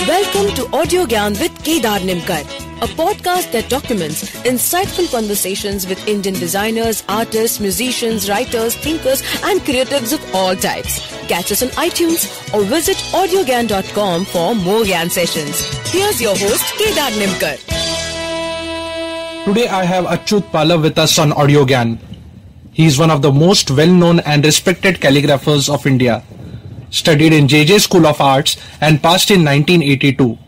Welcome to Audio Gyan with Kedar Nimkar, a podcast that documents insightful conversations with Indian designers, artists, musicians, writers, thinkers and creatives of all types. Catch us on iTunes or visit audiogyan.com for more Gyan sessions. Here's your host Kedar Nimkar. Today I have Achyut Pallava with us on Audio Gyan. He is one of the most well-known and respected calligraphers of India. Studied in JJ School of Arts and passed in 1982.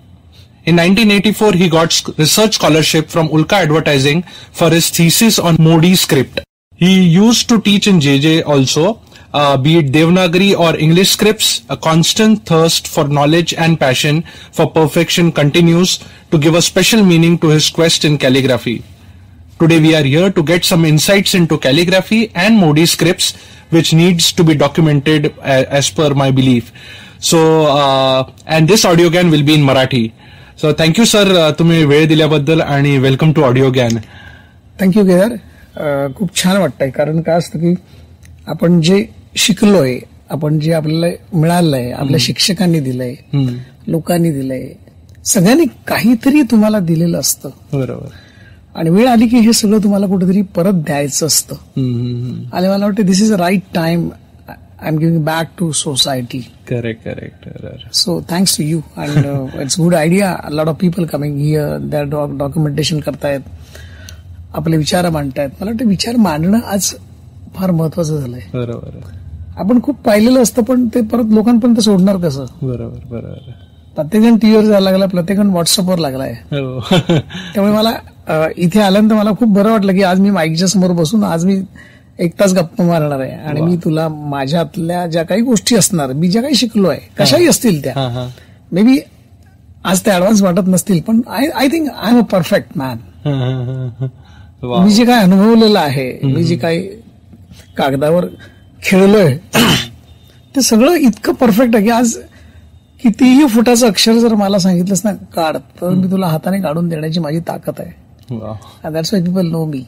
In 1984, he got research scholarship from Ulka Advertising for his thesis on Modi script. He used to teach in JJ also, be it Devanagari or English scripts. A constant thirst for knowledge and passion for perfection continues to give a special meaning to his quest in calligraphy. Today we are here to get some insights into calligraphy and Modi scripts, which needs to be documented as per my belief. So, and this Audio Gyan will be in Marathi. So, thank you, sir. तुम्ही वेळ दिल्याबद्दल आणि welcome to audio ज्ञान. Thank you Kedar. खूप छान वाटतंय, कारण काय असतं की आपण जे शिकलोय, आपण जे आपल्याला मिळालंय, आपल्या शिक्षकांनी दिलंय, लोकांनी दिलंय, सगळ्यांनी काहीतरी तुम्हाला दिलेलं असतं. बरोबर. आणि वेळ आली की हे सगळं तुम्हाला कुठेतरी परत द्यायचं असतं. आणि मला वाटतं this is a right time. I am giving back to society. Correct. So thanks to you and it's good idea. Lot of people coming here, that documentation करतायत, आपले विचार मांडतायत. मला वाटतं विचार मांडणं आज फार महत्वाचं झालंय. बरोबर. आपण खूप पाहिलेलं असतं, पण ते परत लोकांपर्यंत सोडणार कसं? बरोबर. प्रत्येकजण टीव्हीवर जायला लागला, प्रत्येकजण व्हॉट्सअपवर लागलाय. त्यामुळे मला इथे आल्यानंतर मला खूप बरं वाटलं की आज मी माईकच्या समोर बसून आज मी एक तास गप्पा मारणार आहे आणि मी तुला माझ्यातल्या ज्या काही गोष्टी असणार, मी ज्या काही शिकलोय, कशाही असतील त्या, मे बी आज ते ऍडव्हान्स वाटत नसतील, पण I think I am a perfect man. मी जे काय अनुभवलेलं आहे, मी जे काही कागदावर खेळलोय, ते सगळं इतकं परफेक्ट आहे की आज कितीही फुटाचं अक्षर जर मला सांगितलंस ना काढ, तर मी तुला हाताने काढून देण्याची माझी ताकद आहे. That's why people know me.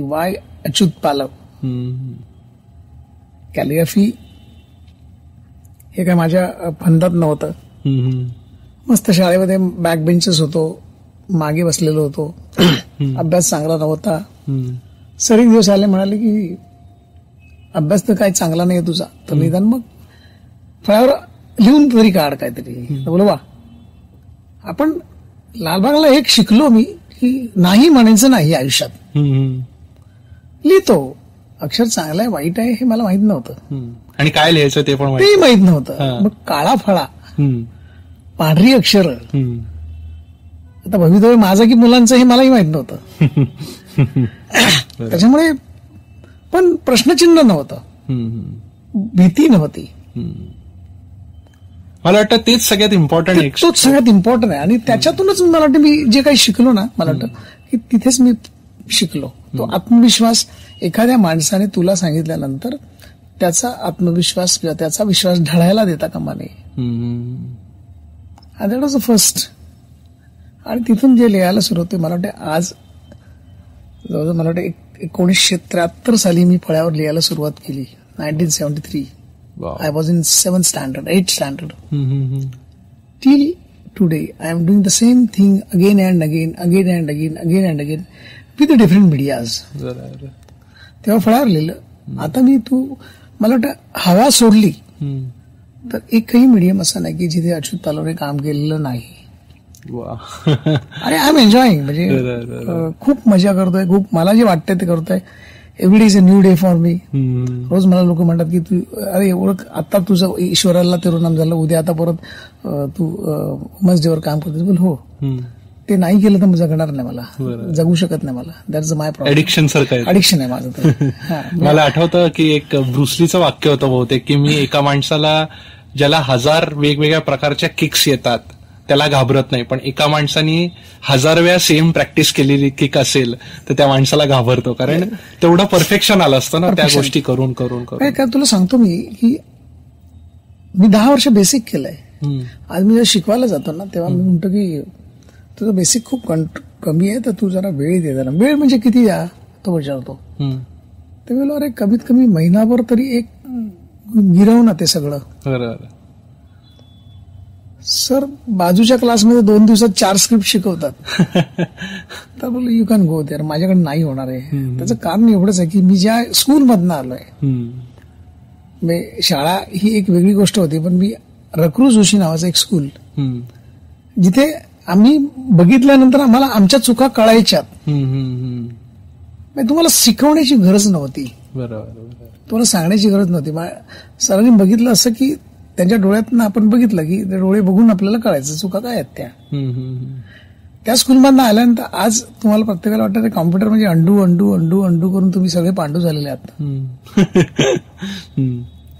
Y Achyut पालव. कॅलिग्राफी हे काय माझ्या फंदात नव्हतं. मस्त शाळेमध्ये बॅक बेंचेस होतो, मागे बसलेलो होतो, अभ्यास चांगला नव्हता. सर एक दिवस आले, म्हणाले की अभ्यास तर काही चांगला नाही तुझा, तर निदान मग फळावर लिहून तरी काढ काहीतरी. बोलो वा. आपण लालबागला एक शिकलो मी की नाही म्हणायचं नाही आयुष्यात. लिहितो, अक्षर चांगलं आहे वाईट आहे हे मला माहित नव्हतं, आणि काय लिहायचं ते पण माहित नव्हतं. मग काळा फळा, पांढरी अक्षर, आता भवितव्य माझं की मुलांचं हे मलाही माहित नव्हतं. त्याच्यामुळे पण प्रश्नचिन्ह नव्हतं, भीती नव्हती. मला वाटतं तेच सगळ्यात इम्पॉर्टंट आहे. तोच सगळ्यात इम्पॉर्टंट आहे. आणि त्याच्यातूनच मला वाटतं मी जे काही शिकलो ना, मला वाटतं की तिथेच मी शिकलो. तो आत्मविश्वास एखाद्या माणसाने तुला सांगितल्यानंतर त्याचा आत्मविश्वास किंवा त्याचा विश्वास ढळायला देता कामा नये. That was the first. आणि तिथून जे लिहायला सुरू होते, मला वाटतं आज जवळजवळ मला वाटतं 1973 साली मी फळ्यावर लिहायला सुरुवात केली. 1973. I was in 8th standard. Till today, I am doing the same thing again and again with the different medias. तेव्हा फळावर लिहिलं. आता मला वाटतं हवा सोडली तर एकही मीडियम असा नाही की जिथे अच्युत पालवने काम केलेलं नाही. आणि आय एम एन्जॉईंग. म्हणजे खूप मजा करतोय, खूप मला जे वाटतंय ते करतोय. Every day is a new day for me. रोज मला लोक म्हणतात की तू अरे एवढं आता तुझं ईश्वराला तिरुनाम झालं, उद्या आता परत तू वुमन्स डेवर काम करतोस. बोल हो, ते नाही केलं तर जगणार नाही, मला जगू शकत नाही. मला दॅट्स माय प्रॉब्लेम. ऍडिक्शन सारखं ऍडिक्शन आहे माझं. मला आठवतं की एक ब्रुसलीचं वाक्य होतं बहुतेक, की मी एका माणसाला ज्याला 1000 वेगवेगळ्या प्रकारच्या किक्स येतात त्याला घाबरत नाही, पण एका माणसाने 1000 वेळा सेम प्रॅक्टिस केलेली किक असेल तर त्या माणसाला घाबरतो, कारण तेवढं परफेक्शन आलं असतं ना त्या गोष्टी करून करून करून. काय तुला सांगतो मी की मी 10 वर्ष बेसिक केलंय. आज मी जेव्हा शिकवायला जातो ना तेव्हा मी म्हणतो की तुझं बेसिक खूप कमी आहे, तर तू जरा वेळ दे. जरा वेळ म्हणजे किती द्या तो विचारतो. ते बोललो अरे कमीत कमी महिनाभर तरी एक गिरव ना ते सगळं. बरोबर. सर बाजूच्या क्लासमध्ये 2 दिवसात 4 स्क्रिप्ट शिकवतात. तर बोल यू कॅन गो देअर, माझ्याकडे नाही होणार आहे. त्याचं कारण एवढंच आहे की मी ज्या स्कूलमधनं आलोय, शाळा ही एक वेगळी गोष्ट होती, पण मी रकरू जोशी नावाचं एक स्कूल, जिथे आम्ही बघितल्यानंतर आम्हाला आमच्या चुका कळायच्यात. तुम्हाला शिकवण्याची गरज नव्हती, तुम्हाला सांगण्याची गरज नव्हती. सरांनी बघितलं असं की त्यांच्या डोळ्यातून आपण बघितलं की ते डोळे बघून आपल्याला कळायचं चुका काय आहेत त्या स्कूलमधनं आल्यानंतर आज तुम्हाला प्रत्येकाला वाटतं कॉम्प्युटर म्हणजे अंडू अंडू अंडू अंडू करून तुम्ही सगळे पांडू झालेले आहात.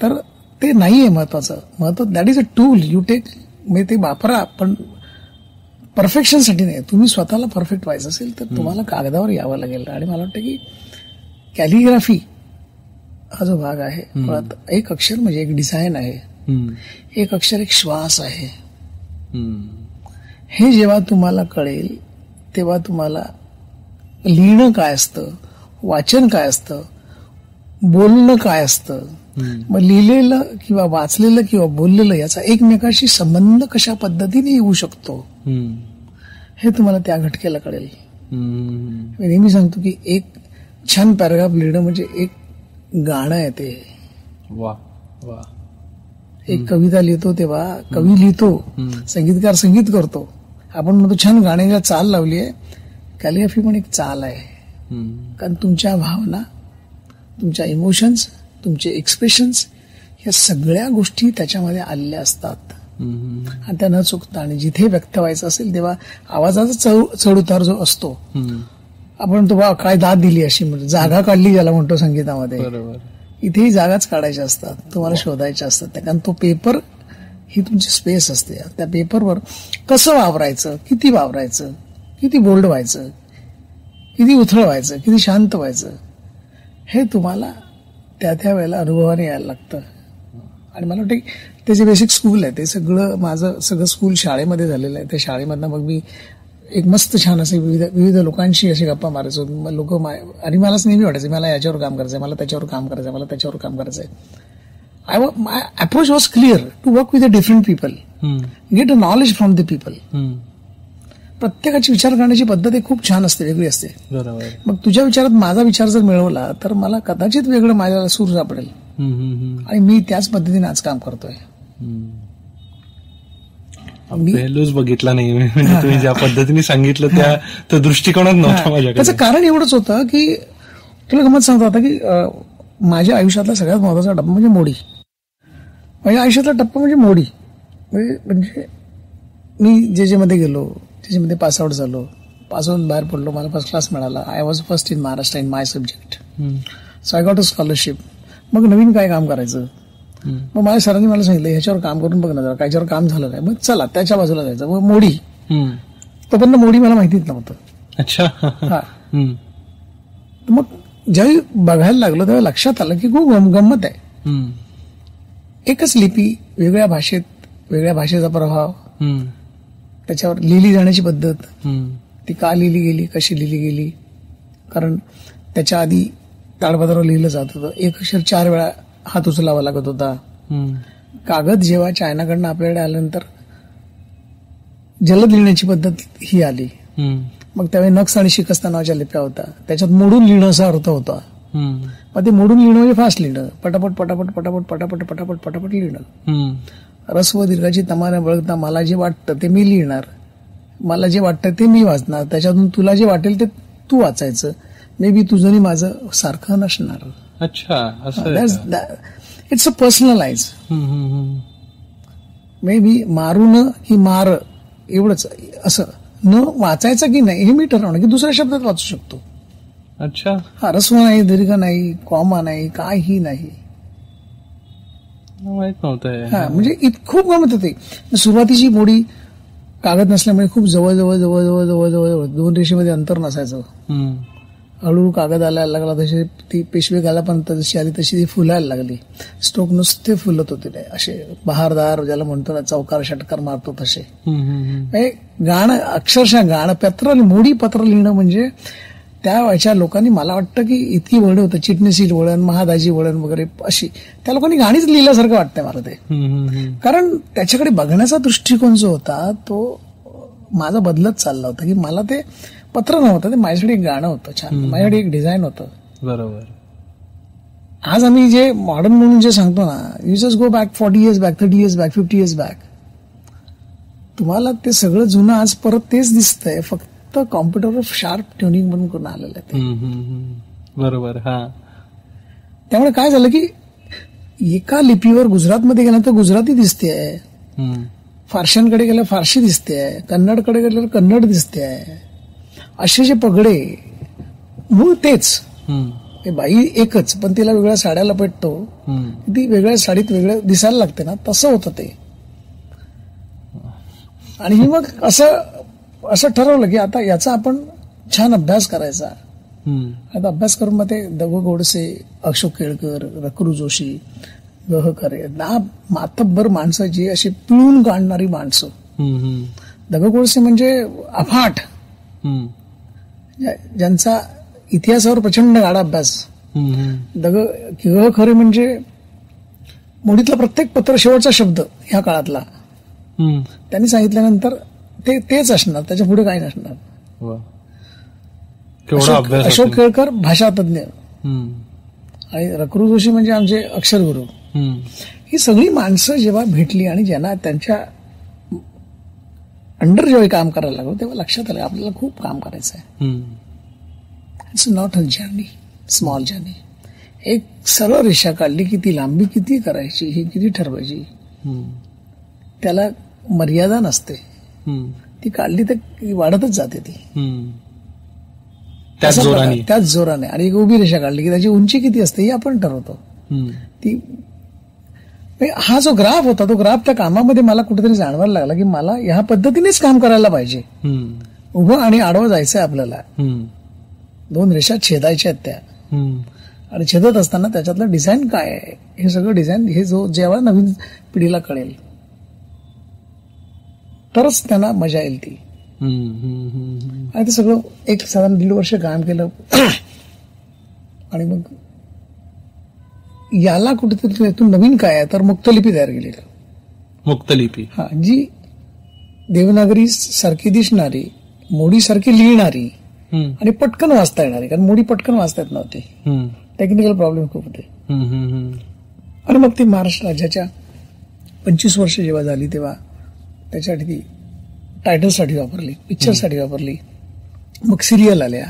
तर ते नाहीये महत्व. That is a tool you take, म्हणजे ते वापरा, पण परफेक्शनसाठी नाही. तुम्ही स्वतःला परफेक्ट व्हायचं असेल तर तुम्हाला कागदावर यावं लागेल. आणि मला वाटतं की कॅलिग्राफी हा जो भाग आहे, एक अक्षर म्हणजे एक डिझाईन आहे, एक अक्षर एक श्वास आहे. हे जेव्हा तुम्हाला कळेल तेव्हा तुम्हाला लिहिणं काय असतं, वाचन काय असतं, बोलणं काय असतं, मग लिहिलेलं किंवा वाचलेलं किंवा बोललेलं याचा एकमेकाशी संबंध कशा पद्धतीने येऊ शकतो हे तुम्हाला त्या घटकेला कळेल. मी नेहमी सांगतो की एक छान पॅराग्राफ लिहिणं म्हणजे एक गाणं आहे ते. वा वा. एक कविता लिहितो तेव्हा कवी लिहितो, संगीतकार संगीत करतो. आपण म्हणतो छान गाण्याला चाल लावली आहे. कॅलिग्राफी पण एक चाल आहे, कारण तुमच्या भावना, तुमच्या इमोशन्स, तुमचे एक्सप्रेशन्स या सगळ्या गोष्टी त्याच्यामध्ये आलेल्या असतात आणि त्या न चुकता. आणि जिथे व्यक्त व्हायचं असेल तेव्हा आवाजाचा चढ उतार जो असतो, आपण तो काय दाद दिली अशी म्हणजे जागा काढली ज्याला म्हणतो संगीतामध्ये, इथेही जागाच काढायच्या असतात, तुम्हाला शोधायच्या असतात. कारण तो पेपर ही तुमची स्पेस असते. त्या पेपरवर कसं वावरायचं, किती वावरायचं, किती बोल्ड व्हायचं, किती उथळ व्हायचं, किती शांत व्हायचं, हे तुम्हाला त्या त्या वेळेला अनुभवाने यायला लागतं. आणि मला वाटतं ते जे बेसिक स्कूल आहे ते सगळं माझं सगळं स्कूल शाळेमध्ये झालेलं आहे. त्या शाळेमधनं मग मी एक मस्त छान असे विविध लोकांशी असे गप्पा मारायचो. लोक आणि मलाच नेहमी वाटायचं मला याच्यावर काम करायचंय, मला त्याच्यावर काम करायचंय, मला त्याच्यावर काम करायचंय. My approach was clear to work with a different people, get a knowledge from the people. प्रत्येकाची विचार करण्याची पद्धत खूप छान असते, वेगळी असते. मग तुझ्या विचारात माझा विचार जर मिळवला तर मला कदाचित वेगळं माझ्याला सूर सापडेल आणि मी त्याच पद्धतीने आज काम करतोय. पेहलूच बघितला नाही म्हणजे तुम्ही ज्या पद्धतीने सांगितलं त्या दृष्टिकोनात नव्हता माझ्याकडे. त्याचं कारण एवढंच होतं की तुला गमत सांगतो आता की माझ्या आयुष्यातला सगळ्यात महत्वाचा टप्पा म्हणजे मोडी. माझ्या आयुष्यातला टप्पा म्हणजे मोडी. म्हणजे मी जे मध्ये गेलो, मध्ये पासआउट झालो, पासआउट बाहेर पडलो, मला फर्स्ट क्लास मिळाला. I was first in Maharashtra in my subject. So I got a scholarship. मग नवीन काय काम करायचं, मग माझ्या सरांनी मला सांगितलं ह्याच्यावर काम करून बघ ना जरा, कायच्यावर काम झालं नाही, मग चला त्याच्या बाजूला जायचं. मग मोडी, तोपर्यंत मोडी मला माहितीच नव्हतं. अच्छा. हा. मग ज्यावेळी बघायला लागलो तेव्हा लक्षात आलं की खूप गंमत आहे. एकच लिपी, वेगळ्या भाषेत, वेगळ्या भाषेचा प्रभाव, त्याच्यावर लिहिली जाण्याची पद्धत, ती का लिहिली गेली, कशी लिहिली गेली, कारण त्याच्या आधी ताडपत्रावर लिहिलं जात होतं. एक अक्षर 4 वेळा हात उचलावा लागत होता. कागद जेव्हा चायनाकडनं आपल्याकडे आल्यानंतर जलद लिहिण्याची पद्धत ही आली. मग त्यावेळी नक्स आणि शिकस्ता नावाच्या लिप्या होत्या, त्याच्यात मोडून लिहिणं असा अर्थ होता. मग ते मोडून लिहिणं म्हणजे फास्ट लिहिणं, पटापट पटापट पटापट पटापट पटापट पटापट लिहिणं. रस्व दीर्घाची तमाने बळगता मला जे वाटतं ते मी लिहिणार, मला जे वाटतं ते मी वाचणार, त्याच्यातून तुला जे वाटेल ते तू वाचायचं. मे बी तुझं आणि माझं सारखं नसणार. अच्छा. It's a personalise. May be मारून की मार एवढंच, असं न वाचायचं की नाही हे मी ठरवणं की दुसऱ्या शब्दात वाचू शकतो. अच्छा. हा, रस्व नाही, दीर्घ नाही, कॉमा नाही, काही नाही. माहित नव्हतं. हा, म्हणजे खूप गमत होते. सुरुवातीची मोडी कागद नसल्यामुळे खूप जवळ जवळ जवळ जवळ जवळ जवळ 2 रेषेमध्ये अंतर नसायचं. हळूहळू कागद आलायला लागला, तशी ती पेशवे घालापर्यंत जशी आली तशी ती फुलायला लागली. स्ट्रोक नुसते फुलत होते, असे बहारदार ज्याला म्हणतो ना, चौकार षटकार मारतो तसे. गाणं, अक्षरशः गाणं, मोडी पत्र लिहिणं म्हणजे त्या वयाच्या लोकांनी मला वाटतं की इतकी वळण होतं, चिटणीसी वळण, महादाजी वळण वगैरे अशी, त्या लोकांनी गाणीच लिहिल्यासारखं वाटतंय मला ते. कारण त्याच्याकडे बघण्याचा दृष्टिकोन जो होता तो माझा बदलत चालला होता, की मला ते पत्र नव्हतं, ते माझ्यासाठी एक गाणं होतं छान, माझ्याकडे एक डिझाईन होतं. बरोबर. आज आम्ही जे मॉडर्न म्हणून जे सांगतो ना, you just go back 40 years back, 30 years back, 50 years back, तुम्हाला ते सगळं जुनं आज परत तेच दिसतंय, फक्त कॉम्प्युटरवर शार्प ट्युनिंग म्हणून करून आलेलं आहे ते. बरोबर. हा, त्यामुळे काय झालं की एका लिपीवर गुजरातमध्ये गेल्यानंतर गुजराती दिसतेय, फारशांकडे गेलं फारशी दिसतेय, कन्नडकडे गेल्यावर कन्नड दिसतेय. असे जे पगडे मूळ तेच, बाई एकच, पण तिला वेगळ्या साड्या लपेटतो, ती वेगळ्या साडीत वेगळं दिसायला लागते ना, तसं होतं ते. आणि मग असं ठरवलं की आता याचा आपण छान अभ्यास करायचा. आता अभ्यास करून मग ते दगो गोडसे, अशोक केळकर, रकरू जोशी, गहकरे, मातब्बर माणसं जी अशी पिळून काढणारी माणसं. दगो गोडसे म्हणजे अफाट, ज्यांचा इतिहासावर प्रचंड गाढा अभ्यास. गहकरे म्हणजे मोडीतला प्रत्येक पत्र शेवटचा शब्द ह्या काळातला त्यांनी सांगितल्यानंतर तेच असणार, त्याच्या पुढे काही नसणार. अशोक केळकर भाषातज्ञ आणि रकरू जोशी म्हणजे आमचे अक्षरगुरु. ही सगळी माणसं जेव्हा भेटली आणि ज्यांना त्यांच्या अंडर जेव्हा काम करायला लागलो, तेव्हा लक्षात आलं आपल्याला खूप काम करायचं आहे. It's not a journey, small journey. एक सरळ रेषा काढली की ती लांबी किती करायची, ही किती ठरवायची, त्याला मर्यादा नसते. ती काढली तर वाढतच जाते ती त्याच जोराने. आणि एक उभी रेषा काढली की त्याची उंची किती असते हे आपण ठरवतो. ती हा जो ग्राफ होता, तो ग्राफ त्या कामामध्ये मला कुठेतरी जाणवायला लागला की मला ह्या पद्धतीनेच काम करायला पाहिजे. उभं आणि आडवं जायचंय आपल्याला, दोन रेषा छेदायच्या आहेत त्या, आणि छेदत असताना त्याच्यातलं डिझाईन काय आहे हे सगळं डिझाईन हे जेव्हा नवीन पिढीला कळेल तरच त्यांना मजा येईल ती. आणि ते सगळं एक साधारण 1.5 वर्ष काम केलं. आणि मग याला कुठेतरी यातून नवीन काय आहे तर मुक्तलिपी तयार केली. मुक्तलिपी, हा, जी देवनागरी सारखी दिसणारी, मोडी सारखी लिहिणारी आणि पटकन वाचता येणारी, कारण मोडी पटकन वाचता येत नव्हती, टेक्निकल प्रॉब्लेम खूप होते. आणि मग ती महाराष्ट्र राज्याच्या 25 वर्ष जेव्हा झाली तेव्हा त्याच्यासाठी ती टायटलसाठी वापरली, पिक्चरसाठी वापरली, मग सिरियल आल्या.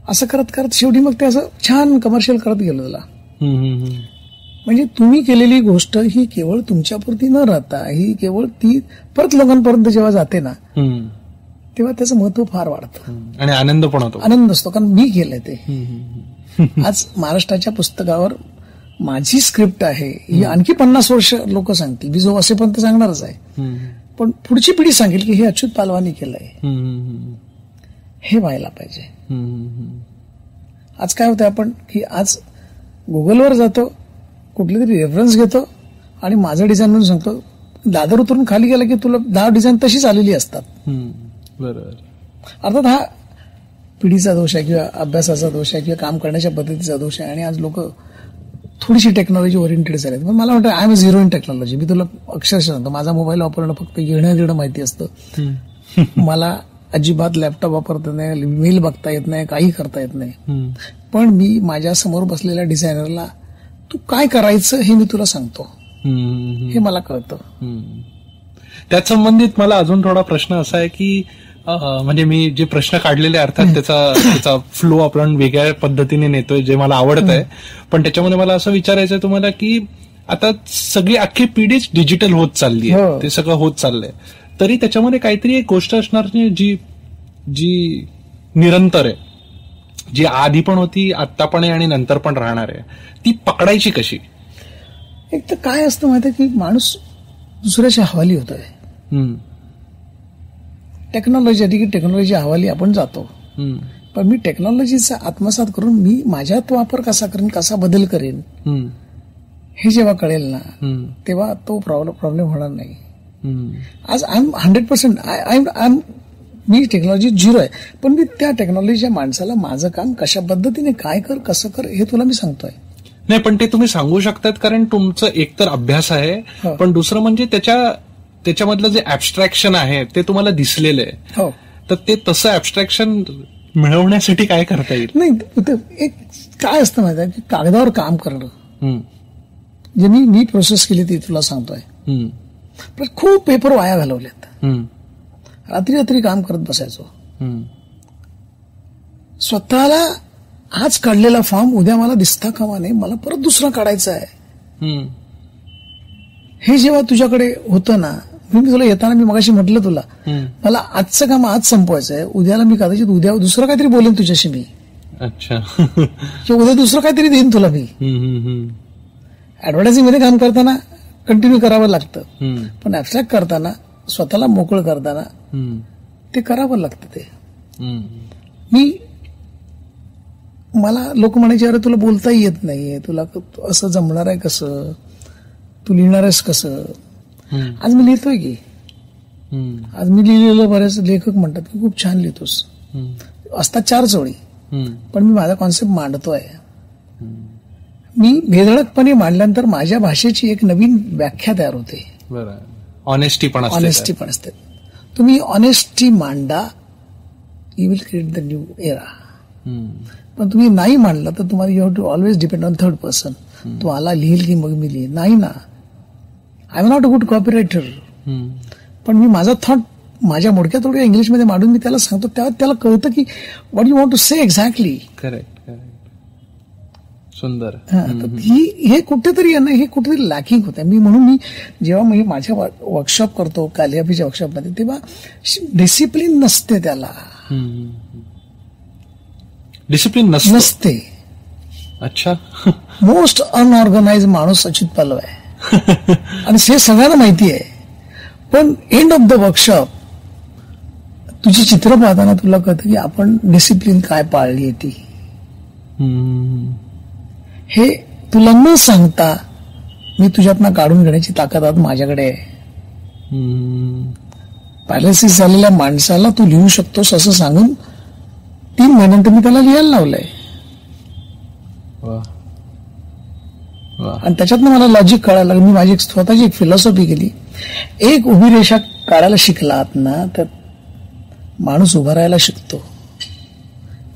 असं करत करत शेवटी मग ते असं छान कमर्शियल करत गेलो त्याला. म्हणजे तुम्ही केलेली गोष्ट ही केवळ तुमच्यापुरती न राहता ही केवळ ती परत लोकांपर्यंत जेव्हा जाते ना तेव्हा त्याचं महत्व फार वाढतं आणि आनंद पण होतो. आनंद असतो, कारण मी केलंय ते. आज महाराष्ट्राच्या पुस्तकावर माझी स्क्रिप्ट आहे ही आणखी 50 वर्ष लोक सांगतील, मी जो असेपर्यंत सांगणारच आहे, पण पुढची पिढी सांगेल की हे अच्युत पालवानी केलंय, हे व्हायला पाहिजे. आज काय होतं आपण की आज गुगलवर जातो, कुठले तरी रेफरन्स घेतो आणि माझं डिझाईन म्हणून सांगतो, दादर उतरून खाली गेला की तुला 10 डिझाईन तशीच आलेली असतात. बरोबर. अर्थात हा पिढीचा दोष आहे किंवा अभ्यासाचा दोष आहे किंवा काम करण्याच्या पद्धतीचा दोष आहे. आणि आज लोक थोडीशी टेक्नॉलॉजी ओरिएंटेड झालेत. पण मला वाटतं I am zero in technology. मी तुला अक्षरशः सांगतो, माझा मोबाईल वापरणं फक्त घेणं देणं माहिती असतं. मला अजिबात लॅपटॉप वापरता नाही, मेल बघता येत नाही, काही करता येत नाही. पण मी माझ्या समोर बसलेल्या डिझायनरला तू काय करायचं हे मी तुला सांगतो, हे मला कळतं. त्याच संबंधित मला अजून थोडा प्रश्न असा आहे की म्हणजे मी जे प्रश्न काढलेले अर्थात त्याचा फ्लो आपण वेगळ्या पद्धतीने नेतोय, जे मला आवडत आहे. पण त्याच्यामध्ये मला असं विचारायचंय तुम्हाला की आता सगळी अख्खी पिढीच डिजिटल होत चालली आहे, ते सगळं होत चाललंय, तरी त्याच्यामध्ये काहीतरी एक गोष्ट असणार जी निरंतर आहे, जी आधी पण होती, आत्ता पण आहे आणि नंतर पण राहणार आहे. ती पकडायची कशी? एक तर काय असतं माहिती की माणूस दुसऱ्याच्या हवाली होतोय. टेक्नॉलॉजी हवाली आपण जातो, पण मी टेक्नॉलॉजीचा आत्मसात करून मी माझ्यात वापर कसा करेन, कसा बदल करेन, हे जेव्हा कळेल ना तेव्हा तो प्रॉब्लेम होणार नाही. आज आय एम 100% आय एम मी टेक्नॉलॉजी 0 आहे, पण मी त्या टेक्नॉलॉजीच्या माणसाला माझं काम कशा पद्धतीने काय कर कसं कर हे तुला मी सांगतोय. नाही, पण ते तुम्ही सांगू शकतात कारण तुमचं एकतर अभ्यास आहे, पण दुसरं म्हणजे त्याच्यामधलं जे ऍबस्ट्रॅक्शन आहे ते तुम्हाला दिसलेलं आहे. हो, तर ते तसं ऍबस्ट्रॅक्शन मिळवण्यासाठी काय करता येईल? नाही, एक काय असतं माहिती आहे की कागदावर काम करणं जे मी प्रोसेस केली ती तुला सांगतोय. पण खूप पेपर वाया घालवलेत. रात्री काम करत बसायचो. स्वतःला आज काढलेला फॉर्म उद्या मला दिसता कामा नये, मला परत दुसरा काढायचा आहे. हे जेव्हा तुझ्याकडे होतं ना, मी तुला येताना मी मगाशी म्हटलं तुला, मला आजचं काम आज संपवायचं आहे, उद्याला मी कदाचित उद्या दुसरं काहीतरी बोलेन तुझ्याशी मी. अच्छा. किंवा उद्या दुसरं काहीतरी देईन तुला मी. ऍडव्हर्टायझिंग मध्ये काम करताना कंटिन्यू करावं लागतं, पण ऍबस्ट्रॅक्ट करताना स्वतःला मोकळं करताना ते करावं लागतं. ते मला लोक म्हणायचे, अरे तुला बोलताही येत नाहीये, तुला असं जमणार आहे कसं, तू लिहिणार आहेस कसं. आज मी लिहितोय की, आज मी लिहिलेलं बरेच लेखक म्हणतात की खूप छान लिहितोस. असतात 4 चोळी, पण मी माझा कॉन्सेप्ट मांडतोय. मी भेदळकपणे मांडल्यानंतर माझ्या भाषेची एक नवीन व्याख्या तयार होते. ऑनेस्टी पण असते. तुम्ही ऑनेस्टी मांडा, you will create the new era. पण तुम्ही नाही मांडला तर तुम्हाला you have to always depend on third person. तुम्हाला लिहिल की मग मी लिहिल, नाही ना. I am not a good copywriter, पण मी माझा थॉट माझ्या मोडक्या थोड्या इंग्लिशमध्ये मांडून मी त्याला सांगतो, तेव्हा त्याला कळतं की what you want to say exactly. Correct. सुंदर. हे कुठेतरी आहे ना, हे कुठेतरी लॅकिंग होतं. म्हणून मी जेव्हा मी माझ्या वर्कशॉप करतो कॅलिग्राफीच्या वर्कशॉपमध्ये, तेव्हा डिसिप्लिन नसते त्याला. डिसिप्लिन नसते. अच्छा. मोस्ट अनऑर्गनाइज माणूस अच्युत पालव आहे आणि हे सगळ्यांना माहिती आहे. पण एंड ऑफ द वर्कशॉप तुझी चित्र पाहताना तुला कळतं की आपण डिसिप्लिन काय पाळली ती. हे तुला न सांगता मी तुझ्यातनं काढून घेण्याची ताकद आज माझ्याकडे आहे. पॅरालिसिस झालेल्या माणसाला तू लिहू शकतोस असं सांगून 3 महिन्यानंतर मी त्याला लिहायला लावलंय. आणि त्याच्यातनं मला लॉजिक कळायला लागलं. मी माझी स्वतःची एक फिलॉसॉफी केली. एक उभी रेषा काढायला शिकलात ना तर माणूस उभा राहायला शिकतो,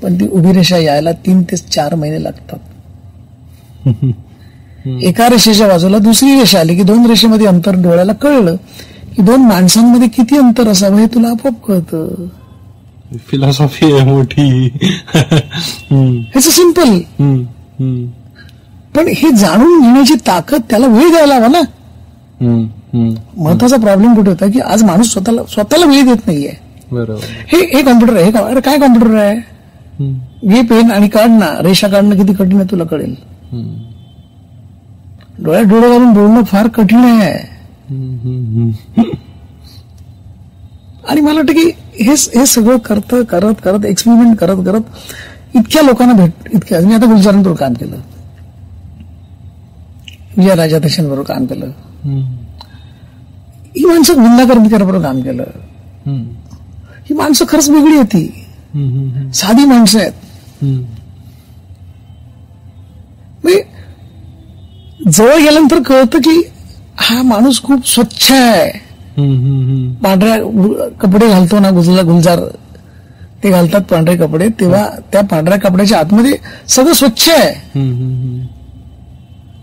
पण ती उभी रेषा यायला 3 ते 4 महिने लागतात. एका रेषेच्या बाजूला दुसरी रेषा आली की 2 रेषेमध्ये अंतर डोळ्याला कळलं की 2 माणसांमध्ये किती अंतर असावं हे तुला आपोआप कळतं. फिलॉसॉफी आहे मोठी. It's simple. पण हे जाणून घेण्याची ताकद त्याला वेळ द्यायला हवा ना. महत्वाचा प्रॉब्लेम कुठे होता की आज माणूस स्वतःला वेळ देत नाहीये. हे कॉम्प्युटर आहे. अरे काय कॉम्प्युटर आहे, घे पेन आणि काढ ना. रेषा काढणं किती कठीण आहे तुला कळेल. डोळ्यात डोळे घालून बोलणं फार कठीण आहे. आणि मला वाटतं की हे सगळं करत एक्सपेरिमेंट करत इतक्या लोकांना इतक्या. मी आता गुलजारांबरोबर काम केलं, विजय राजाध्यक्षांबरोबर काम केलं, ही माणसं विंदा कर्मचाऱ्याबरोबर काम केलं. ही माणसं खरंच वेगळी होती, साधी माणसं आहेत. जवळ गेल्यानंतर कळतं की हा माणूस खूप स्वच्छ आहे. पांढऱ्या कपडे घालतो ना गुलजार, ते घालतात पांढरे कपडे, तेव्हा त्या पांढऱ्या कपड्याच्या आतमध्ये सगळं स्वच्छ आहे,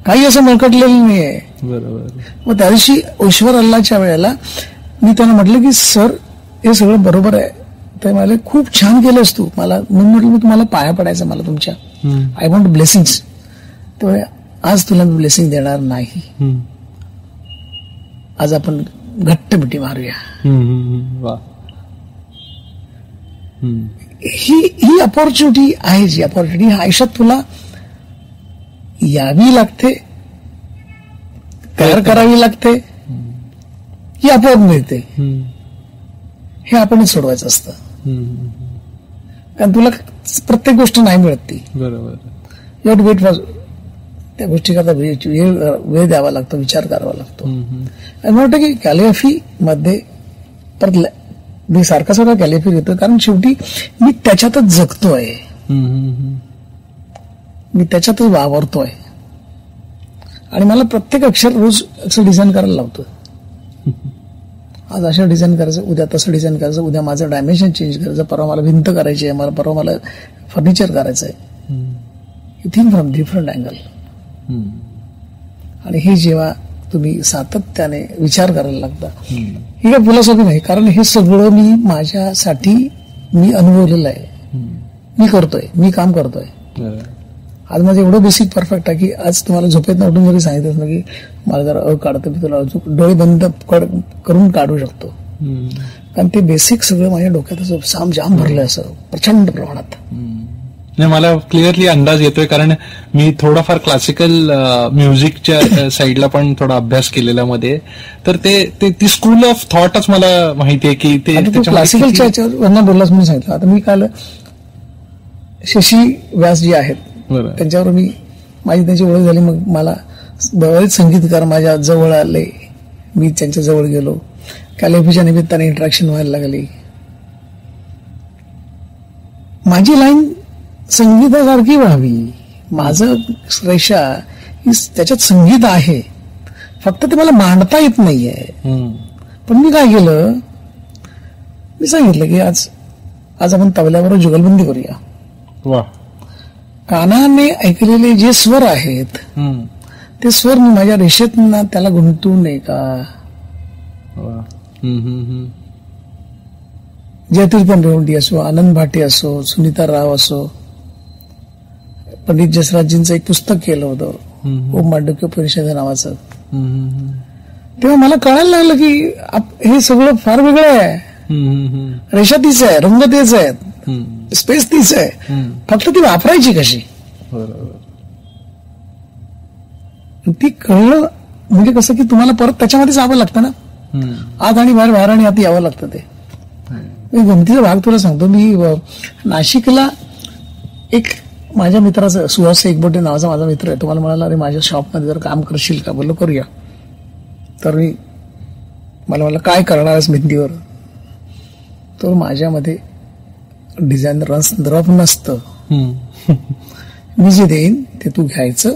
काही असं मळकटलेलं नाहीये. मग त्या दिवशी ईश्वर अल्लाच्या वेळेला मी त्यांना म्हटलं की सर हे सगळं बरोबर आहे. तर मला खूप छान केलंस तू. मला म्हणून म्हटलं मी तुम्हाला पाया पडायचं, मला तुमच्या आय वॉन्ट ब्लेसिंग्स. तर आज तुला मी ब्लेसिंग देणार नाही, आज आपण घट्ट मिठी मारूया. ही अपॉर्च्युनिटी आहे, जी अपॉर्च्युनिटी आयुष्यात तुला यावी लागते, तयार करावी लागते, ही आपोआप मिळते. हे आपणच सोडवायचं असतं, कारण तुला प्रत्येक गोष्ट नाही मिळत ती. बरोबर. एवढं वेट त्या गोष्टी करता वेळ द्यावा लागतो, विचार करावा लागतो. आणि मला वाटतं की कॅलिग्राफी मध्ये परत मी सारखा कॅलिफर येतो, कारण शेवटी मी त्याच्यातच जगतोय, मी त्याच्यातच वावरतोय आणि मला प्रत्येक अक्षर रोज अक्षर डिझाईन करायला लावतो. आज असं डिझाईन करायचं, उद्या तसं डिझाईन करायचं, उद्या माझं डायमेन्शन चेंज करायचं, परवा मला भिंत करायची आहे, परवा मला फर्निचर करायचं आहे. You think from different angle. आणि हे जेव्हा तुम्ही सातत्याने विचार करायला लागता, ही काय फिलॉसॉफी नाही, कारण हे सगळं मी माझ्यासाठी मी अनुभवलेलं आहे, मी करतोय, मी काम करतोय. आज माझं एवढं बेसिक परफेक्ट आहे की आज तुम्हाला झोपेत उठून जरी सांगितलं ना की मला जरा काढतं, मी तुला डोळे बंद करून काढू शकतो, कारण ते बेसिक सगळं माझ्या डोक्यात असं साम जाम भरलंय असं प्रचंड प्रमाणात. नाही, मला क्लिअरली अंदाज येतोय, कारण मी थोडाफार क्लासिकल म्युझिकच्या साईडला पण थोडा अभ्यास केलेला मध्ये, तर ते ती स्कूल ऑफ थॉटच मला माहितीये की ते क्लासिकलच्या याच्यावर बोललास म्हणून सांगितलं. आता मी काल शशी व्यास जी आहेत त्यांच्यावर माझी त्यांची ओळख झाली, मग मला बरेच संगीतकार माझ्या जवळ आले, मी त्यांच्या जवळ गेलो, कॅलिफीच्या निमित्ताने इंटरॅक्शन व्हायला लागली. माझी लाईन संगीतासारखी व्हावी, माझं रेषा ही त्याच्यात संगीत आहे, फक्त ते मला मांडता येत नाहीये. पण मी काय केलं, मी सांगितलं की आज आपण तबल्यावर जुगलबंदी करूया. कानाने ऐकलेले जे स्वर आहेत ते स्वर मी माझ्या रेषेत त्याला गुंतवू नये का. जयतीर्थन रेवंडी असो, आनंद भाटे असो, सुनीता राव असो, पंडित जसराजजींचं एक पुस्तक केलं होतं ओम मांडव्य परिषद नावाचं, तेव्हा मला कळायला लागलं की हे सगळं फार वेगळं आहे. रेषा तीच आहे, रंग तेच आहेत, स्पेस तीच आहे, फक्त ती वापरायची कशी. ती कळलं म्हणजे कसं की तुम्हाला परत त्याच्यामध्येच यावं लागतं ना, आत आणि बाहेर आणि आत यावं लागतं. ते गमतीचा भाग तुला सांगतो. मी नाशिकला एक माझ्या मित्राचं सुहास एकबोटे नावाचा माझा मित्र आहे, तुम्हाला म्हणाला अरे माझ्या शॉपमध्ये जर काम करशील का, बोललो करूया. तर मला म्हणलं काय करणार आहेस भिंतीवर, तर माझ्यामध्ये डिझाईन रफ नसतं, मी जे देईन ते तू घ्यायचं,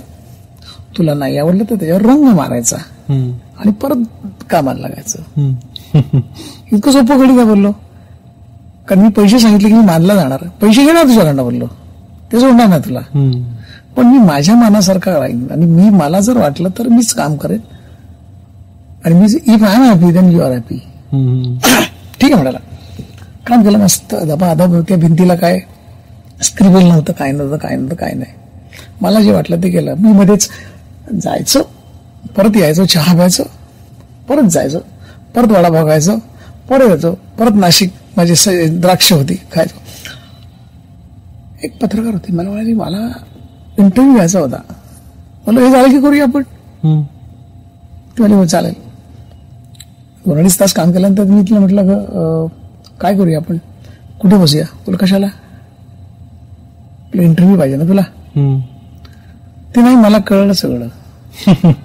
तुला नाही आवडलं तर त्याच्यावर रंग मारायचा आणि परत कामाला लागायचं. इतकं सोपं कधी का बोललो, कारण मी पैसे सांगितले की मी मानला जाणार, पैसे घेणार तुझ्याकडनं बोललो, ते सोडणार नाही तुला, पण मी माझ्या मनासारखा राहीन आणि मी मला जर वाटलं तर मीच काम करेन आणि मी if I am happy then you are happy. ठीक आहे म्हणाला, काम केलं मस्त दबा त्या भिंतीला काय स्क्रिबल नव्हतं, काय नाही. मला जे वाटलं ते केलं. मी मध्येच जायचं, परत यायचो, चहा प्यायचो, परत जायचो, परत वडापाव खायचो, परत यायचो, परत नाशिक माझी द्राक्ष होती खायचो. एक पत्रकार होते, मला म्हणाली मला इंटरव्ह्यू घ्यायचा होता, मला हे झालं की करूया आपण. ते म्हणे चालेल. 2-2.5 तास काम केल्यानंतर मी तिला म्हटलं काय करूया आपण, कुठे बसूया, तुला कशाला, तुला इंटरव्ह्यू पाहिजे ना तुला. ते नाही, मला कळलं सगळं.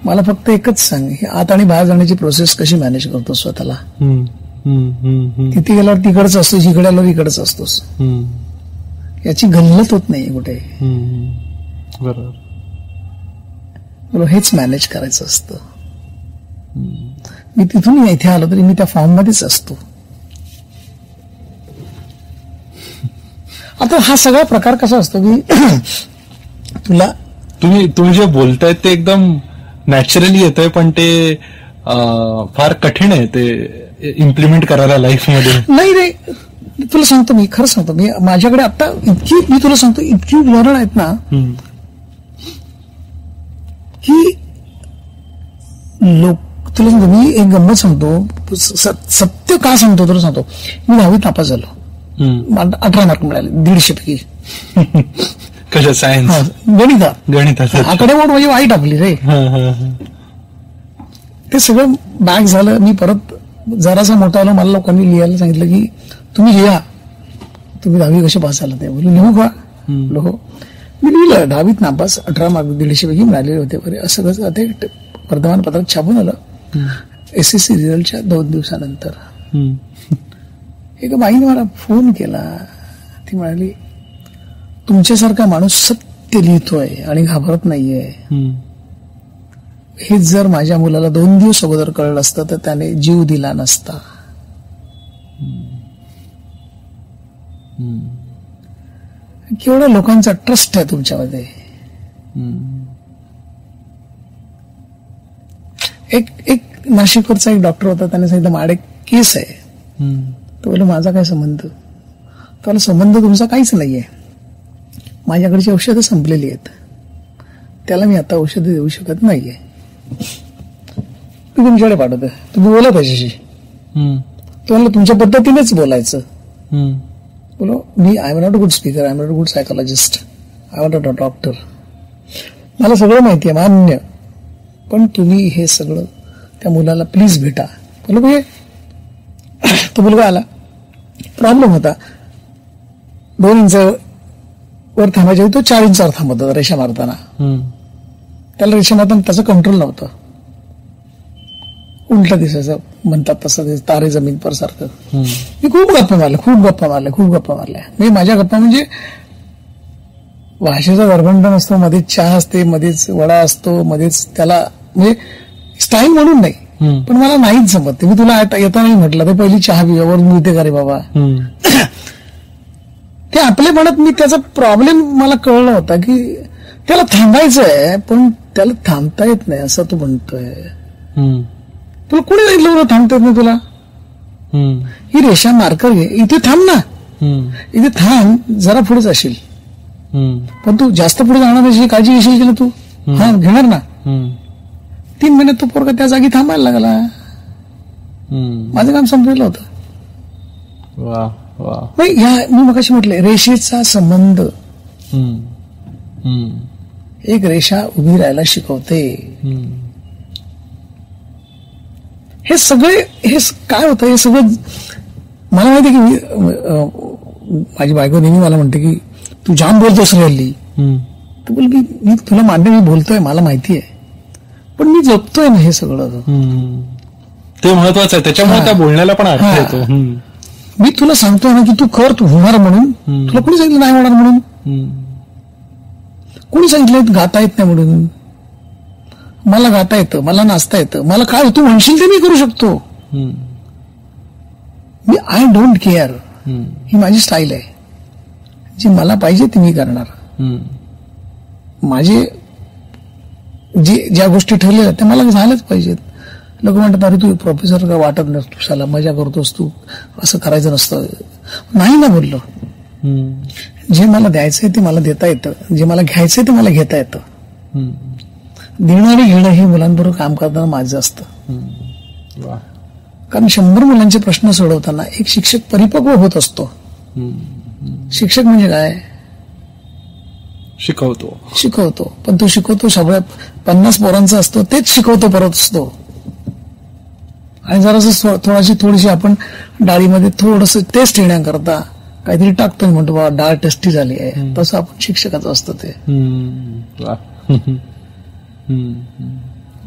मला फक्त एकच सांग, ही आत आणि बाहेर जाण्याची प्रोसेस कशी मॅनेज करतो स्वतःला. तिथे गेल्यावर तिकडच असतोस, इकडे आल्यावर इकडच असतोस, याची गल्लत होत नाही कुठे. बरोबर, हेच मॅनेज करायचं असतं. मी तिथून इथे आलो तरी मी त्या फॉर्म मध्येच असतो. आता हा सगळा प्रकार कसा असतो की तुम्ही जे बोलताय ते एकदम नॅचरली येतंय, पण ते फार कठीण आहे ते इम्प्लिमेंट करायला लाईफ मध्ये. नाही रे, तुला सांगतो, मी खरं सांगतो, मी माझ्याकडे आता मी तुला सांगतो इतकी उदाहरण आहेत ना की लोक, तुला सांगतो मी एक गंमत सांगतो, सत्य का सांगतो तुला सांगतो. मी 10वीत नापास झालो, 18 मार्क मिळाले 150 पैकी. कशा सायन्स, गणितात. आकडेमोड म्हणजे वाईट आपली रे. ते सगळं बॅक झालं. मी परत जरासा मोठा आलो, मला लोकांनी लिहायला सांगितलं की तुम्ही लिहा, तुम्ही 10वी कसे पास झाला. ते बोलू लिहू का, हो. मी लिहिलं 10वीत नापास, 18 मार्क 150 पैकी मिळालेले होते. बरे असं कसं ते वर्तमानपत्रात छापून आलं SSC रिझल्टच्या 2 दिवसानंतर. एका बाईने मला फोन केला. ती म्हणाली, तुमच्यासारखा माणूस सत्य लिहितोय आणि घाबरत नाहीये. हेच जर माझ्या मुलाला 2 दिवस अगोदर कळलं असतं तर त्याने जीव दिला नसता. केवढ्या लोकांचा ट्रस्ट आहे तुमच्यामध्ये. एक नाशिकवरचा एक डॉक्टर होता, त्याने सांगितलं माझ्याकडे केस आहे. तो बोलला माझा काय संबंध. त्याला संबंध तुमचा काहीच नाहीये. माझ्याकडची औषधं संपलेली आहेत, त्याला मी आता औषधं देऊ शकत नाहीये. मी तुमच्याकडे पाठवतो, तुम्ही बोला त्याच्याशी. तो म्हणलं तुमच्या पद्धतीनेच बोलायचं. बोलो मी I am not a good speaker, I am not a good psychologist, I am not a doctor. मला सगळं माहिती आहे, मान्य, पण तुम्ही हे सगळं त्या मुलाला प्लीज भेटा. बोलो तो मुलगा आला. प्रॉब्लेम होता, 2 इंच वर थांबायच्या तो 4 इंचावर थांबत होता रेषा मारताना. त्याला रेषा मारताना त्याचं कंट्रोल नव्हतं, उलट दिसायचं, म्हणतात तसं तारे जमीन पर सारखं. मी खूप गप्पा मारल्या. मी माझ्या गप्पा म्हणजे भाषेचा दरबंड नसतो, मध्येच चहा असते, मध्येच वडा असतो, मध्येच त्याला म्हणजे स्टाईल म्हणून नाही, पण मला नाहीच जमत. मी तुला येता नाही म्हटलं तर पहिली चहा पिवावर मिळते का रे बाबा. ते आपले म्हणत मी त्याचा प्रॉब्लेम मला कळलं होता की त्याला थांबायचंय पण त्याला थांबता येत नाही असं तू म्हणतोय. तुला कोणी सांगितलं थांबता येत नाही तुला. ही रेषा मार्कर घे, इथे थांब ना, इथे थांब, जरा पुढे जाशील, पण तू जास्त पुढे जाणार नाही, काळजी घेशील की ना तू. हा घेणार ना. 3 महिन्यात तो पोरगा त्या जागी थांबायला लागला. माझं काम संपलेलं होतं. मी मगाशी म्हटलंय रेषेचा संबंध. एक रेषा उभी राहायला शिकवते. हे सगळे हे काय होतं, हे सगळं मला माहिती की माझी बायको नेहमी मला म्हणते की तू जाम बोलतोस रे हल्ली. तर बोल मी तुला मान्य, मी बोलतोय, मला माहिती आहे, पण मी जपतोय ना हे सगळं. ते महत्वाचं आहे, त्याच्यामुळे त्या बोलण्याला पण अर्थ येतो. मी तुला सांगतोय ना की तू कर, तू होणार म्हणून. तुला कोणी सांगितलं नाही होणार म्हणून. कोणी सांगितलं गाता येत नाही म्हणून. मला गाता येतं, मला नाचता येतं, मला काय तू म्हणशील ते मी करू शकतो. मी आय डोंट केअर, ही माझी स्टाईल आहे. जी मला पाहिजे ती मी करणार. माझे ज्या गोष्टी ठरलेल्या त्या मला झाल्याच पाहिजेत. लोक म्हणतात अरे तू प्रोफेसर का वाटत नसतो, तुझ्याला मजा करतोस तू, असं करायचं नसतं. नाही ना बोललो. जे मला द्यायचंय ते मला देता येतं, जे मला घ्यायचंय ते मला घेता येतं. देणं आणि घेणं हे मुलांबरोबर काम करताना माझं असतं. कारण 100 मुलांचे प्रश्न सोडवताना एक शिक्षक परिपक्व होत असतो. शिक्षक म्हणजे काय, शिकवतो, पण तो शिकवतो सगळ्या 50 पोरांचा असतो, तेच शिकवतो परत असतो. आणि जरासं थोडीशी आपण डाळीमध्ये थोडस टेस्ट येण्याकरता काहीतरी टाकतो, म्हणतो बाबा डाळ टेस्टी झाली आहे, तसं आपण शिक्षकाचं असतं ते.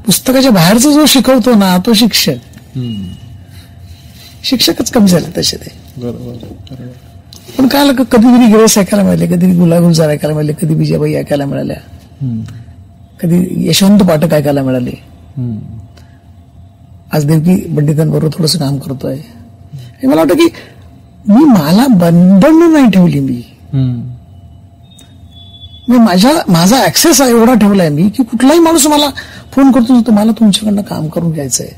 पुस्तकाच्या बाहेरचा जो शिकवतो ना तो शिक्षकच कमी झाले तसे ते. पण काय कधी कधी ग्रेस ऐकायला मिळाले, कधी गुलाबगुलजार ऐकायला मिळाले, कधी विजयाबाई ऐकायला मिळाल्या, कधी यशवंत पाठक ऐकायला मिळाले. आज देवकी पंडितांबरोबर थोडंसं काम करतोय. मला वाटतं की मला बंधन नाही ठेवली. मी माझा ऍक्सेस एवढा ठेवलाय मी की कुठलाही माणूस मला फोन करतो तर मला तुमच्याकडनं काम करून घ्यायचंय.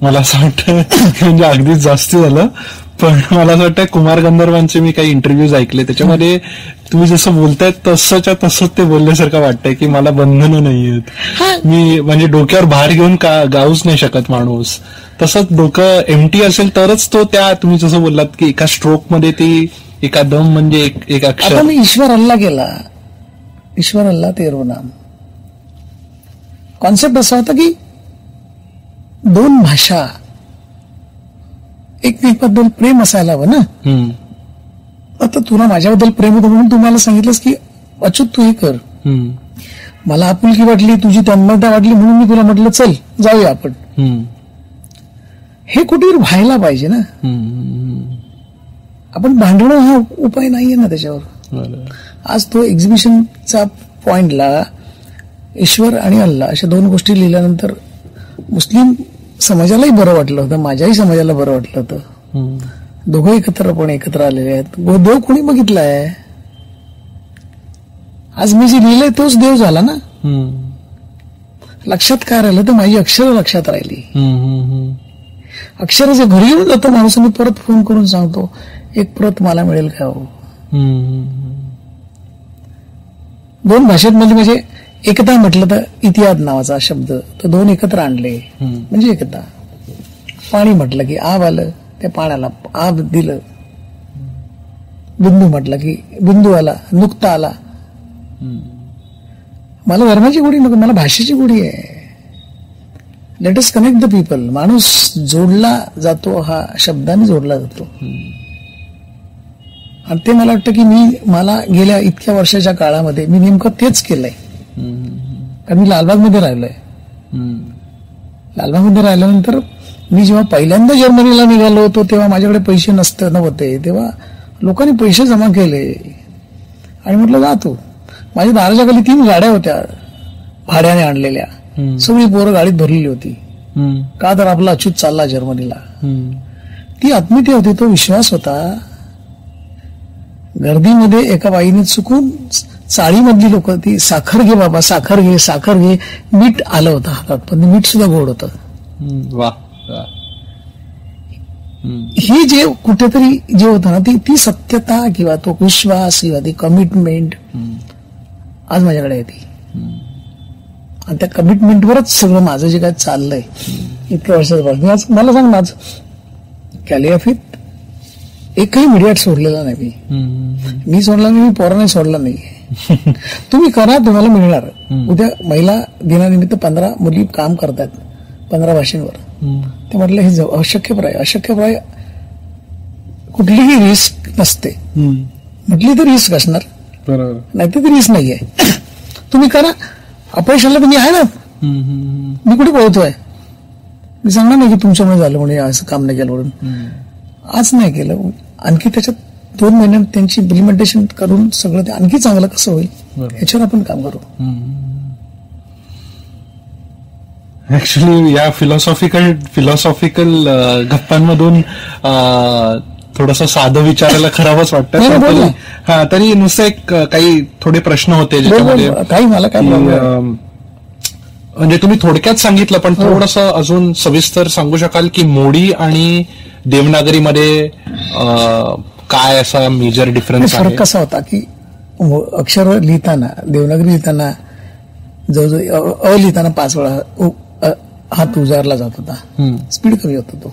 मला असं वाटतं म्हणजे अगदीच जास्त झालं, पण मला असं वाटतं कुमार गंधर्वांचे मी काही इंटरव्ह्यूज ऐकले, त्याच्यामध्ये तुम्ही जसं बोलताय तसंच्या तसंच ते बोलल्यासारखं वाटतंय की मला बंधनं नाहीयेत. मी म्हणजे डोक्यावर भार घेऊन गाऊच नाही शकत माणूस. तसंच डोकं एमटी असेल तरच तो त्या तुम्ही जसं बोललात की एका स्ट्रोक मध्ये ती एका दम म्हणजे एक अक्षर. आता मी ईश्वर अल्ला गेला, ईश्वर अल्ला तेरो नाम. कॉन्सेप्ट असा होता की 2 भाषा, एकमेकांबद्दल प्रेम असायला हवं ना. आता तुला माझ्याबद्दल प्रेम होतं म्हणून तुम्हाला सांगितलंस की अच्युत तू हे कर. मला आपुलकी वाटली, तुझी तन्मयता वाटली म्हणून मी तुला म्हटलं चल जाऊया आपण. हे कुठेतरी व्हायला पाहिजे ना. आपण भांडणं हा उपाय नाहीये ना त्याच्यावर. आज तो एक्झिबिशनचा पॉइंटला ईश्वर आणि अल्लाह अशा दोन गोष्टी लिहिल्यानंतर मुस्लिम समाजालाही बरं वाटलं होतं, माझ्याही समाजाला बरं वाटलं होतं. दोघं एकत्र आलेले आहेत. देव कोणी बघितलाय? आज मी जे लिहिलंय तोच देव झाला ना. लक्षात काय राहिलं तर माझी अक्षरं लक्षात राहिली. अक्षरं जे घरी येऊन जातं माणूस, मी परत फोन करून सांगतो एक प्रत मला मिळेल का हो. दोन भाषेमध्ये म्हणजे एकता म्हटलं तर इतिहाद नावाचा शब्द तर दोन एकत्र आणले म्हणजे एकता. पाणी म्हटलं की आब आलं, त्या पाण्याला आब दिलं. बिंदू म्हटलं की बिंदू आला, नुकता आला. मला धर्माची गोडी नको, मला भाषेची गोडी आहे. Let us connect the people. माणूस जोडला जातो हा शब्दाने जोडला जातो. आणि ते मला वाटतं की मला गेल्या इतक्या वर्षाच्या काळामध्ये मी नेमकं तेच केलंय. कारण मी लालबागमध्ये राहिलोय. लालबागमध्ये राहिल्यानंतर मी जेव्हा पहिल्यांदा जर्मनीला निघालो होतो तेव्हा माझ्याकडे पैसे नव्हते. तेव्हा लोकांनी पैसे जमा केले आणि म्हटलं जा तू. माझ्या दाराच्या खाली 3 गाड्या होत्या भाड्याने आणलेल्या. सगळी पोरं गाडीत भरलेली होती. का तर आपला अच्युत चालला जर्मनीला. ती आत्मीयता होती, तो विश्वास होता. गर्दीमध्ये एका बाईने चुकून चाळीमधली लोक ती साखर घे बाबा, साखर घे. मीठ आलं होतं हातात, पण मीठ सुद्धा गोड होतं. हे जे कुठेतरी जे होतं ना ती सत्यता किंवा तो विश्वास किंवा ती कमिटमेंट आज माझ्याकडे येते. आणि त्या कमिटमेंटवरच सगळं माझं जे काय चाललंय इतक्या वर्षाचं. मला सांग, माझ कॅलिग्राफीत एकही मीडियात सोडलेला नाही. मी सोडला नाही, मी पोराने सोडला नाही. तुम्ही करा, तुम्हाला मिळणार. उद्या महिला दिनानिमित्त 15 मुली काम करतात 15 भाषांवर. ते म्हटलं हे अशक्यप्राय कुठलीही रिस्क नसते. म्हटली तर रिस्क असणार, नाही तर रिस्क नाहीये. तुम्ही करा. अपयशाला तुम्ही आहे ना. मी कुठे पोहतोय? मी सांगणार नाही की तुमच्यामुळे झालं म्हणून असं काम नाही केलं म्हणून. आज नाही केलं, आणखी त्याच्यात 2 महिन्यात त्यांची इम्प्लिमेंटेशन करून सगळं ते आणखी चांगलं कसं होईल याच्यावर आपण काम करू. ऍक्च्युली या फिलॉसॉफिकल गप्पांमधून थोडस साधं विचारायला खराबच वाटतं. हा, तरी नुसतं एक काही थोडे प्रश्न होते ज्याच्यामध्ये काही मला काय म्हणजे तुम्ही थोडक्यात सांगितलं, पण थोडस अजून सविस्तर सांगू शकाल की मोडी आणि देवनागरीमध्ये काय असा मेजर डिफरन्स आहे? फरक कसा होता की अक्षर लिहिताना, देवनागरी लिहिताना जवळजवळ अ लिहिताना 5 वेळा हात उजारला जात होता. स्पीड कमी होता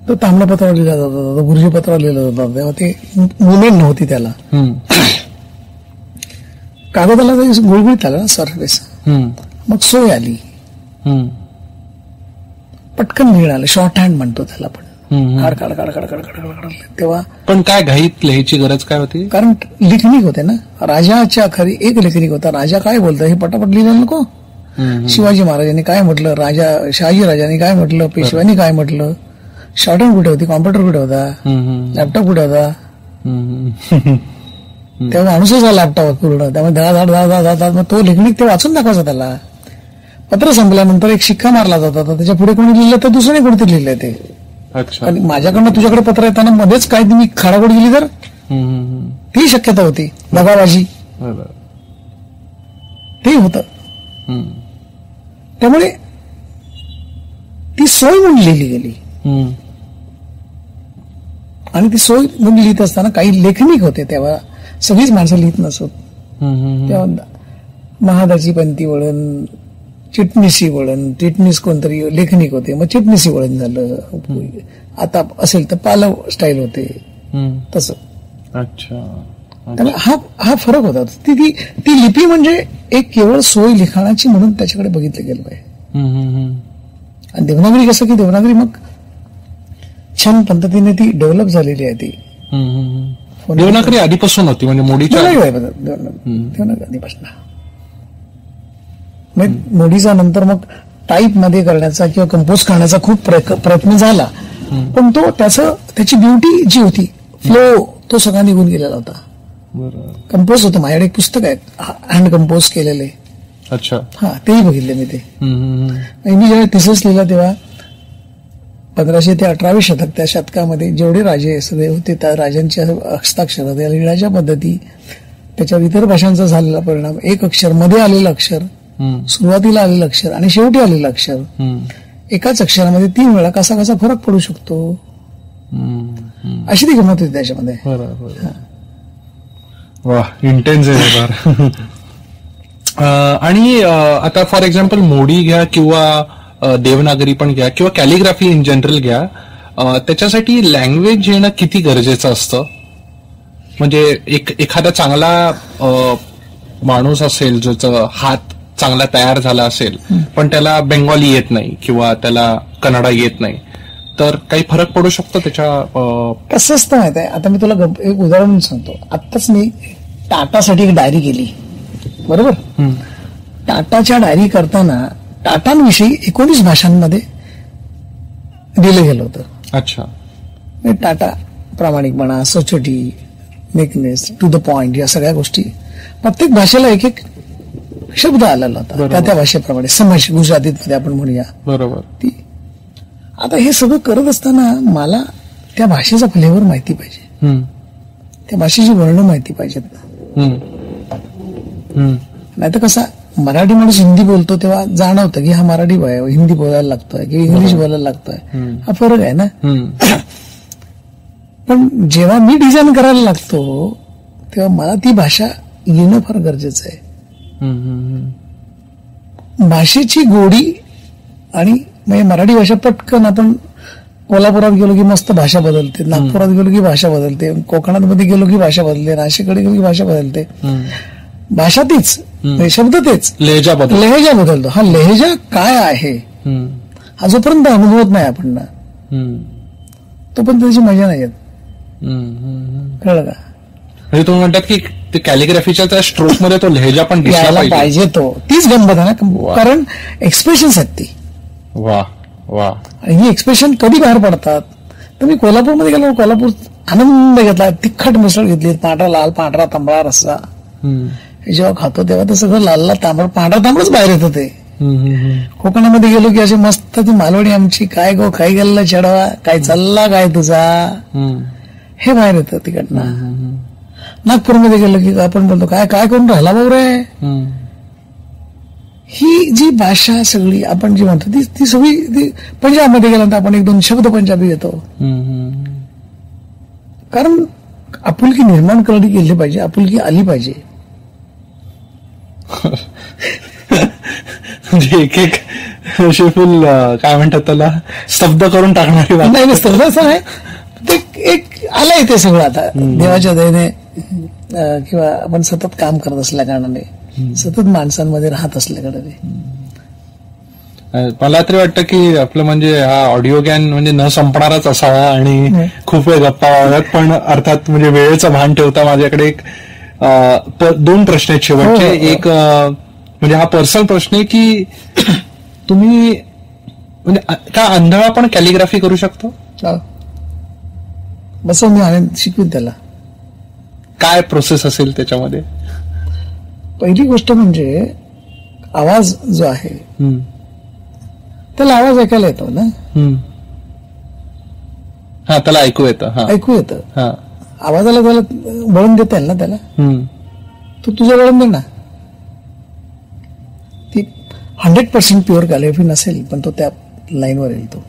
तो तांबड्या पत्रावर लिहिला जात होता, गुरुजी पत्रावर लिहिला जात होता. तेव्हा ते मुवमेंट नव्हती त्याला. कागदाला गुळगुळीत आला ना सरफेस. मग सोय आली, पटकन मिळालं. शॉर्ट हँड म्हणतो त्याला आपण. काढ. तेव्हा पण काय घाईत लिहायची गरज काय होती? कारण लेखनिक होते ना. राजाच्या खरी एक लेखनिक होता. राजा काय बोलतो हे पटापट लिहिलं नको. शिवाजी महाराजांनी काय म्हटलं, शहाजी राजांनी काय म्हटलं, पेशव्यांनी काय म्हटलं. शॉर्ट हँड कुठे होती, कॉम्प्युटर कुठे होता, लॅपटॉप कुठे होता. तेव्हा माणूसच लॅपटॉप पूर्ण. त्यामुळे मग तो लेखनिक ते वाचून दाखवायचा त्याला. पत्र संपल्यानंतर एक शिक्का मारला जात होता. त्याच्या पुढे कोणी लिहिलं तर दुसरे कोणते लिहिलंय ते. आणि माझ्याकडनं तुझ्याकडे पत्र येताना मध्येच काय तुम्ही खाडाखोड गेली तर ती शक्यता होती. दगाबाजी ते होतं. त्यामुळे ती सोय म्हणून लिहिली गेली. आणि ती सोय म्हणून लिहित असताना काही लेखनिक होते. तेव्हा सगळीच माणसं लिहित नसत. तेव्हा महादाची पंथी वळण, चिटणीसी वळण. चिटणीस कोणतरी लेखनिक होते, मग चिटणीसी वळण झालं. आता असेल तर पालव स्टाईल होते तसं. त्यामुळे हा फरक होता. ती लिपी म्हणजे एक केवळ सोय लिखाणाची म्हणून त्याच्याकडे बघितलं गेलं पाहिजे. आणि देवनागरी कसं की देवनागरी मग छान पद्धतीने ती डेव्हलप झालेली आहे. ती देवनागरी आधीपासून होती म्हणजे मोडीच्या देवनागरी आधीपासून. मोडीचा नंतर मग टाईप मध्ये करण्याचा किंवा कंपोज करण्याचा खूप प्रयत्न झाला, पण त्याची ब्युटी जी होती, फ्लो तो सगळा निघून गेलेला होता. कंपोज होतं माझ्याकडे एक पुस्तक आहे हँड कंपोज केलेले. अच्छा. हा, तेही बघितले मी ते. मी जेव्हा थिसिस लिहिला तेव्हा 1500 ते 18वे शतक, त्या शतकामध्ये जेवढे राजे सगळे होते त्या राजांच्या हस्ताक्षर, त्या लिहिण्याच्या पद्धती, त्याच्या इतर भाषांचा झालेला परिणाम, एक अक्षर, मध्ये आलेलं अक्षर, सुरुवातीला आलेलं अक्षर आणि शेवटी आलेलं अक्षर, एकाच अक्षरामध्ये 3 वेळा कसा कसा फरक पडू शकतो, अशी ती गंमत होती त्याच्यामध्ये. वा, इंटेन्स आहे. आणि आता फॉर एक्झाम्पल मोडी घ्या किंवा देवनागरी पण घ्या किंवा कॅलिग्राफी इन जनरल घ्या, त्याच्यासाठी लँग्वेज येणं किती गरजेचं असतं? म्हणजे एखादा चांगला माणूस असेल ज्याचा हात चांगला तयार झाला असेल, पण त्याला बेंगॉली येत नाही किंवा त्याला कन्नडा येत नाही, तर काही फरक पडू शकतो त्याच्या? कसं असतं माहित आहे, आता मी तुला एक उदाहरण सांगतो. आत्ताच मी टाटासाठी एक डायरी केली, बरोबर. टाटाच्या डायरी करताना टाटांविषयी 19 भाषांमध्ये दिलं गेलं होतं. अच्छा. टाटा, प्रामाणिकपणा, स्वच्छटी, मेकनेस, टू द पॉइंट, या सगळ्या गोष्टी प्रत्येक भाषेला एक एक शब्द आलेला होता त्या भाषेप्रमाणे. समज गुजरातीत मध्ये आपण म्हणूया, बरोबर. ती आता हे सगळं करत असताना मला त्या भाषेचा फ्लेवर माहिती पाहिजे, त्या भाषेची वर्ण माहिती पाहिजेत. नाही तर कसा मराठी माणूस हिंदी बोलतो तेव्हा जाणवतं की हा मराठी हिंदी बोलायला लागतोय किंवा इंग्लिश बोलायला लागतोय, हा फरक आहे ना. पण जेव्हा मी डिझाईन करायला लागतो तेव्हा मला ती भाषा येणं फार गरजेचं आहे. भाषेची गोडी आणि मराठी भाषा पटकन, आपण कोल्हापुरात गेलो की मस्त भाषा बदलते, नागपुरात गेलो की भाषा बदलते, कोकणात मध्ये गेलो की भाषा बदलते, नाशिककडे गेलो की भाषा बदलते. भाषा तीच, शब्द तेच, लहेजा बदलतो. हा लहेजा काय आहे हा जोपर्यंत अनुभवत नाही आपण तोपर्यंत त्याची मजा नाही येत. कळलं का? म्हणजे तुम्ही म्हणतात की ते कॅलिग्राफीच्या त्या स्ट्रोक मध्ये तो लहेजा पण दिसायला पाहिजे, तो तीच गंमत आहे ना, कारण एक्सप्रेशन्स आहेत ती. वा वा. आणि ही एक्सप्रेशन कधी बाहेर पडतात तर मी कोल्हापूरमध्ये गेलो, कोल्हापूर आनंद घेतला, तिखट मिसळ घेतली, पांढरा लाल, पांढरा तांबडा रस्सा, हे जेव्हा खातो तेव्हा ते सगळं लाल लाल तांबडा, पांढरा तांबडच बाहेर येतं ते. कोकणामध्ये गेलो की अशी मस्त ती मालवणी आमची, काय गो काय गेला चढवा, काय चालला काय तुझा, हे बाहेर येतं तिकडनं. नागपूरमध्ये गेलो की आपण बोलतो काय काय करून राहिला भाऊ रे. ही जी भाषा सगळी आपण जी म्हणतो ती सगळी ती पंजाबमध्ये गेल्यानंतर आपण 1-2 शब्द पंजाबी येतो, कारण आपुलकी निर्माण करण्याची गेली पाहिजे, आपुलकी आली पाहिजे. म्हणजे एक एक असे फुल काय म्हणतात त्याला स्तब्ध करून टाकणारी. नाही, स्तब्ध असं नाही, ते एक आलंय ते सगळं आता देवाच्या दयेने, किंवा आपण सतत काम करत असल्या कारणाने, सतत माणसांमध्ये राहत असल्या कारणाने. मला तरी वाटतं की आपलं म्हणजे हा ऑडिओ ज्ञान म्हणजे न संपणारच असावा आणि खूप वेळ गप्पा व्हाव्यात, पण अर्थात म्हणजे वेळेचं भान ठेवता माझ्याकडे एक 2 प्रश्न आहेत शेवटचे. एक म्हणजे हा पर्सनल प्रश्न आहे की तुम्ही म्हणजे का अंधळा पण कॅलिग्राफी करू शकतो? बस मी शिकवीन त्याला. काय प्रोसेस असेल त्याच्यामध्ये? पहिली गोष्ट म्हणजे आवाज जो आहे त्याला आवाज ऐकायला येतो ना. हा, त्याला ऐकू येतं. ऐकू येतं. आवाजाला त्याला वळण देता येईल ना त्याला. तू तुझं वळण दे ना. ती 100% प्युअर कॅलिग्राफी नसेल पण तो त्या लाईनवर येईल. तो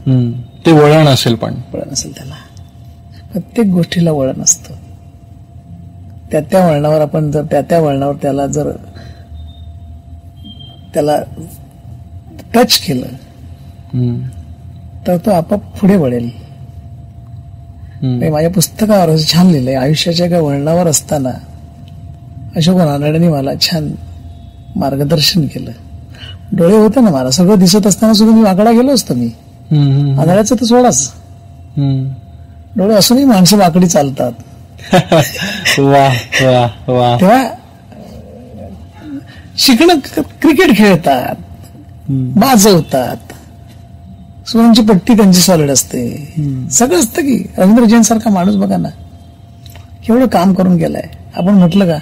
ते वळण असेल, पण वळण असेल त्याला. प्रत्येक गोष्टीला वळण असतं. त्या वळणावर आपण जर त्या वळणावर त्याला टच केलं तर तो आपोआप पुढे वळेल. माझ्या पुस्तकावर छान लिहिलंय, आयुष्याच्या एका वळणावर असताना अशोक नारायणांनी मला छान मार्गदर्शन केलं. डोळे होते ना, मला सगळं दिसत असताना सुद्धा मी वाकडा गेलो असतो. मी आंधळ्याचं तर सोडाच, डोळे असूनही माणसं वाकडी चालतात. तेव्हा शिकणं, क्रिकेट खेळतात, बाज होतात, सुरांची पट्टी त्यांची सॉलिड असते, सगळं असतं की. रवींद्र जैन सारखा माणूस बघा ना, केवढं काम करून गेलाय. आपण म्हटलं का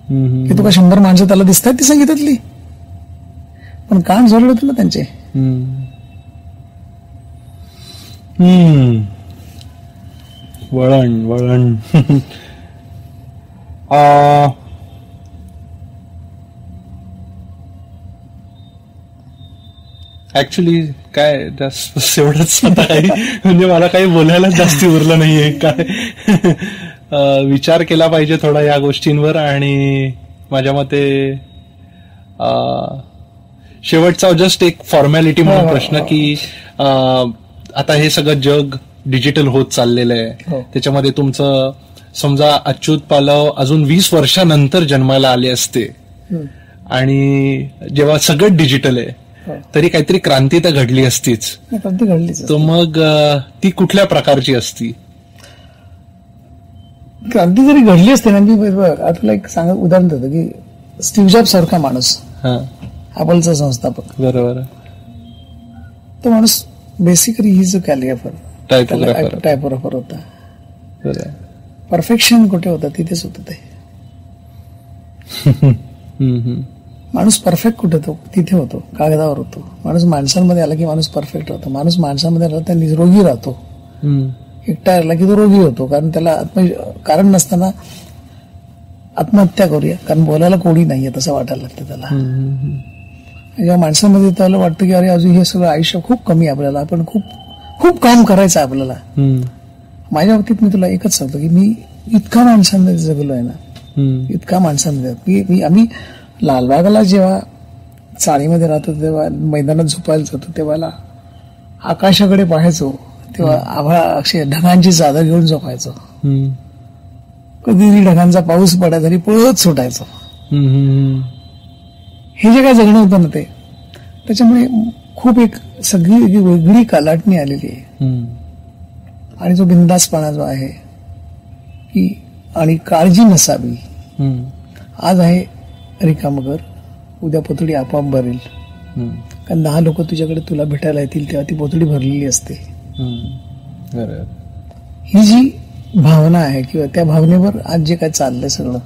की तुका 100 माणसं त्याला दिसतात ती संगीतातली, पण कान सॉलिड होते ना त्यांचे. वळण ऍक्च्युली काय जास्त एवढंच काही म्हणजे मला काही बोलायला जास्ती उरलं नाहीये. काय विचार केला पाहिजे थोडा या गोष्टींवर. आणि माझ्या मते शेवटचा जस्ट एक फॉर्मॅलिटी म्हणून प्रश्न की आता हे सगळं जग डिजिटल होत चाललेलं आहे, त्याच्यामध्ये तुमचं समजा अच्युत पालव अजून 20 वर्षानंतर जन्माला आले असते आणि जेव्हा सगळं डिजिटल आहे तरी काहीतरी क्रांती तर घडली असतीच. तर मग ती कुठल्या प्रकारची असती? क्रांती जरी घडली असते ना, मी तुला एक उदाहरण देतो की स्टीव्ह जॉब्स सारखा माणूस, ऍपलचा संस्थापक, बरोबर, तो माणूस बेसिकली ही जो कॅलिग्राफर टायपोग्राफर होता. परफेक्शन कुठे होतं तिथेच होतं ते. माणूस परफेक्ट कुठे होतो तिथे होतो, कागदावर होतो. माणूस माणसांमध्ये आला की माणूस परफेक्ट होतो. माणूस माणसांमध्ये आला तर निरोगी राहतो. एकटा आला की तो रोगी होतो, कारण त्याला कारण नसताना आत्महत्या करूया, कारण बोलायला कोणी नाहीये तसं वाटायला लागतं त्याला. जेव्हा माणसामध्ये त्याला वाटतं की अरे अजून हे सगळं आयुष्य खूप कमी आहे आपल्याला, आपण खूप खूप काम करायचं आहे आपल्याला. माझ्या बाबतीत मी तुला एकच सांगतो की मी इतका माणसांमध्ये जगलो आहे ना, इतका माणसांमध्ये की आम्ही लालबागला जेव्हा चाळीमध्ये राहतो तेव्हा मैदानात झोपायला जातो तेव्हा आकाशाकडे पाहायचो, तेव्हा आभाळा अक्षय ढगांची चादर घेऊन झोपायचो. कधी ढगांचा पाऊस पडायचा तरी पळत सुटायचो. हे जे काय जगणं होतं ना ते, त्याच्यामुळे खूप एक सगळी वेगळी कलाटणी आलेली आहे. आणि जो बिंदासपणा जो आहे की आणि काळजी नसावी. आज आहे रिकामं घर, उद्या पोतडी आपोआप भरेल, कारण 10 लोक तुझ्याकडे तुला भेटायला येतील तेव्हा ती पोतडी भरलेली असते. ही जी भावना आहे किंवा त्या भावनेवर आज जे काय चाललंय सगळं,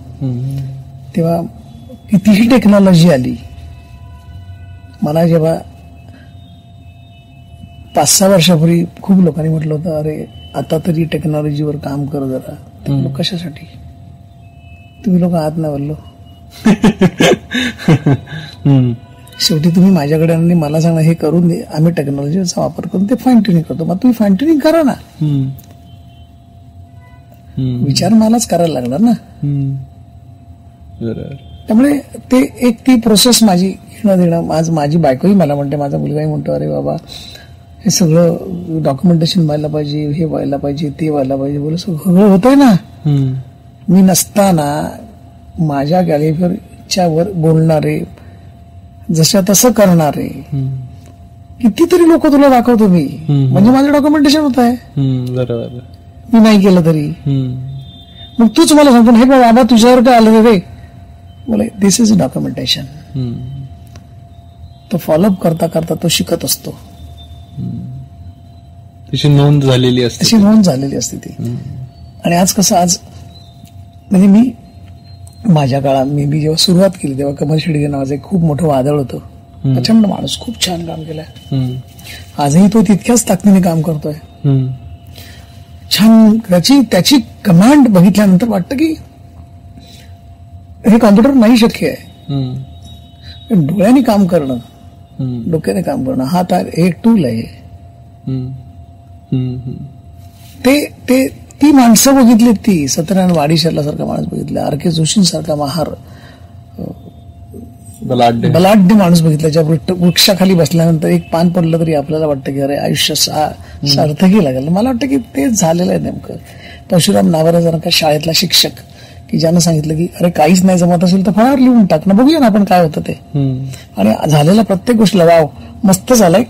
तेव्हा कितीही टेक्नॉलॉजी आली. मला जेव्हा 5-6 वर्षापूर्वी खूप लोकांनी म्हटलं होतं अरे आता तरी टेक्नॉलॉजीवर काम कर जरा. तर कशासाठी? तुम्ही लोक आहात ना बोललो. शेवटी तुम्ही माझ्याकडे आणि मला सांगा हे करून दे, आम्ही टेक्नॉलॉजीचा वापर करून ते फाईन ट्युनिंग करतो. मग तुम्ही फाईन ट्युनिंग करा ना. विचार मलाच करायला लागणार ना. त्यामुळे ते एक ती प्रोसेस माझी घेणं देणं. आज माझी बायकोही मला म्हणते, माझा मुलगाही म्हणतो अरे बाबा हे सगळं डॉक्युमेंटेशन व्हायला पाहिजे, हे व्हायला पाहिजे, ते व्हायला पाहिजे. बोल सगळं होतंय ना. मी नसताना माझ्या गॅलिफरच्या वर बोलणारे, जशा तसं करणारे कितीतरी लोक तुला दाखवतो मी. म्हणजे माझं डॉक्युमेंटेशन होत आहे, मी नाही केलं तरी. मग तूच मला सांगतो हे बाबा तुझ्यावर काय आलं रे, बोले दिस इज डॉक्युमेंटेशन. तो फॉलोअप करता करता तो शिकत असतो. तशी नोंद झालेली असते ती. आणि आज कसं, आज म्हणजे मी माझ्या काळात मी जेव्हा सुरुवात केली तेव्हा कमल शेडगे नावाचं एक खूप मोठं वादळ होतं. प्रचंड माणूस, खूप छान काम केलंय. आजही तो तितक्याच ताकदीने काम करतोय. छान. त्याची कमांड बघितल्यानंतर वाटतं की हे कॉम्प्युटर नाही शक्य आहे. डोळ्याने काम करणं, डोक्याने काम करणं हा एक टूल आहे. ती माणसं बघितली, ती सत्यनारायण वाडीशरला सारखा माणूस बघितला, आर.के. जोशींसारखा महार बलाढ्य माणूस बघितला, ज्या वृक्षाखाली बसल्यानंतर एक पान पडलं तरी आपल्याला वाटतं की अरे आयुष्य सार्थकी लागेल. मला वाटतं की तेच झालेलं आहे नेमकं. परशुराम नावारासारखा शाळेतला शिक्षक की ज्यानं सांगितलं की अरे काहीच नाही जमत असेल तर फळावर लिहून टाक ना, बघूया ना आपण काय होतं ते. आणि झालेल्या प्रत्येक गोष्टीला वाव मस्त झालंय,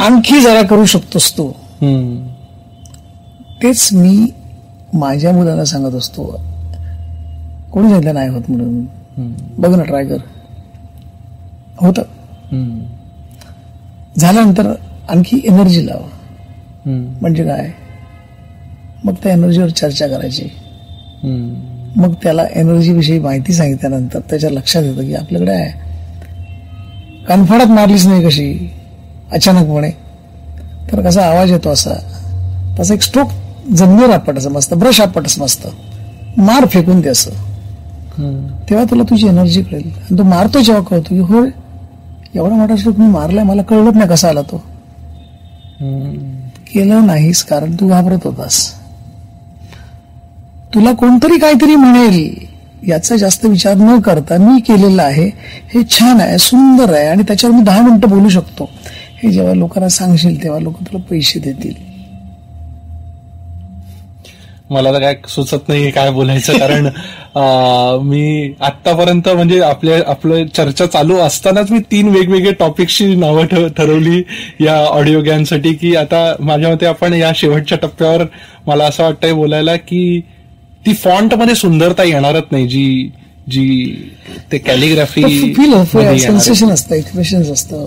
आणखी जरा करू शकतोस तू. तेच मी माझ्या मुलाला सांगत असतो. कोणी सांगितलं नाही होत म्हणून, बघ ना, ट्राय कर. होतं. झाल्यानंतर आणखी एनर्जी लावा. म्हणजे काय, मग त्या एनर्जीवर चर्चा करायची. मग त्याला एनर्जी विषयी माहिती सांगितल्यानंतर त्याच्या लक्षात येतं की आपल्याकडे आहे. कानफाडात मारलीच नाही कशी अचानकपणे, तर कसा आवाज येतो असा, तसा एक स्ट्रोक जमिनीवर आपट असं मस्त, ब्रश आपट असं मस्त मार फेकून दे असं. तेव्हा तुला तुझी एनर्जी कळेल. आणि तो मारतो जेव्हा कळतो की हो एवढा मोठा स्ट्रोक मी मारलाय, मला कळलंच नाही कसा आला तो. केलं नाहीस कारण तू घाबरत होतास. तुला कोणतरी काहीतरी म्हणेल याचा जास्त विचार न करता मी केलेलं आहे, हे छान आहे, सुंदर आहे आणि त्याच्यावर मी 10 मिनिटं बोलू शकतो, हे जेव्हा लोकांना सांगशील तेव्हा लोक तुला पैसे देतील. मला तर काय सुचत नाही काय बोलायचं, कारण मी आतापर्यंत म्हणजे आपलं चर्चा चालू असतानाच मी 3 वेगवेगळे टॉपिक्सची नावं ठरवली या ऑडिओ ज्ञानसाठी, की आता माझ्या मते आपण या शेवटच्या टप्प्यावर मला असं वाटतंय बोलायला की ती फॉन्ट मध्ये सुंदरता येणारच नाही जी ते कॅलिग्राफी फील सेन्सेशन असतं, एक्सप्रेशन असतं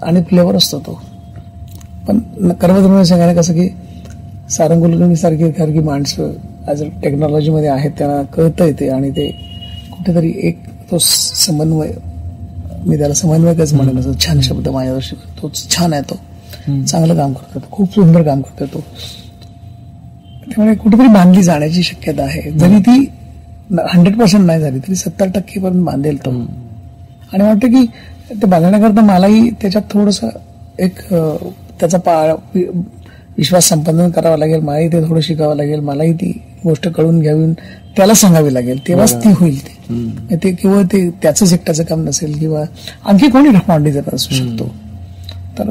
आणि फ्लेवर असतो तो. पण कर्मधर्म सांगायला कसं की सारंग कुलकर्णी सारखी माणसं आज टेक्नॉलॉजीमध्ये आहेत, त्यांना कळतं येते आणि ते कुठेतरी एक तो समन्वय, मी त्याला समन्वयकच म्हणेन, असं छान शब्द माझ्यावर तोच छान आहे. तो चांगलं काम करतो, खूप सुंदर काम करतो तो. त्यामुळे कुठेतरी बांधली जाण्याची शक्यता आहे. जरी ती 100% नाही झाली तरी 70% पर्यंत बांधेल तो. आणि वाटतं की ते बांधण्याकरता मलाही त्याच्यात थोडस एक त्याचा विश्वास संपादन करावा लागेल, मलाही ते थोडं शिकावं लागेल, मलाही ती गोष्ट कळून घ्यावी, त्याला सांगावी लागेल, तेव्हाच ती होईल. ते किंवा ते त्याचंच एकट्याचं काम नसेल किंवा आणखी कोणी मांडीदार असू शकतो. तर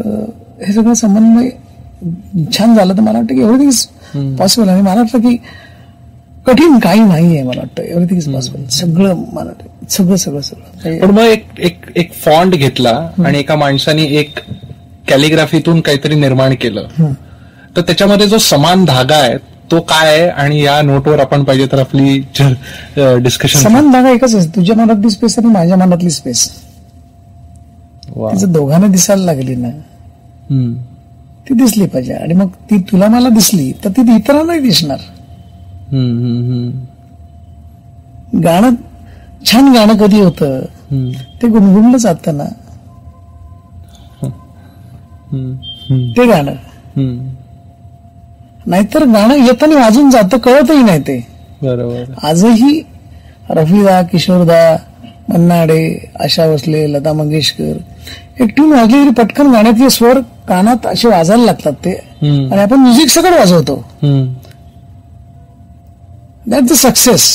हे सगळं समन्वय छान झालं तर मला वाटतं की एव्हरीथिंग इज पॉसिबल. आणि मला वाटतं की कठीण काही नाहीये, मला वाटतं एव्हरीथिंग इज पॉसिबल. सगळं मला वाटतं सगळं. पण मग एक फॉन्ट घेतला आणि एका माणसाने एक कॅलिग्राफीतून काहीतरी निर्माण केलं, तर त्याच्यामध्ये जो समान धागा आहे तो काय आहे, आणि या नोटवर आपण पाहिजे तर आपली डिस्कशन. समान धागा एकच आहे, तुझ्या मनातली स्पेस आणि माझ्या मनातली स्पेस. तिचं दोघांना दिसायला लागली ना, ती दिसली पाहिजे. आणि मग ती तुला मला दिसली तर ती इतरांनाही दिसणार. गाणं छान गाणं कधी होतं ते गुणगुणलं जातं ना, ते गाणं. नाहीतर गाणं येताना वाजून जातं, कळतही नाही ते. बरोबर. आजही रफीदा, किशोरदा, मन्ना डे, आशा भोसले, लता मंगेशकर एक ट्यून वाजली तरी पटकन गाण्यातले स्वर कानात असे वाजायला लागतात ते, आणि आपण म्युझिक सगळं वाजवतो. That the success.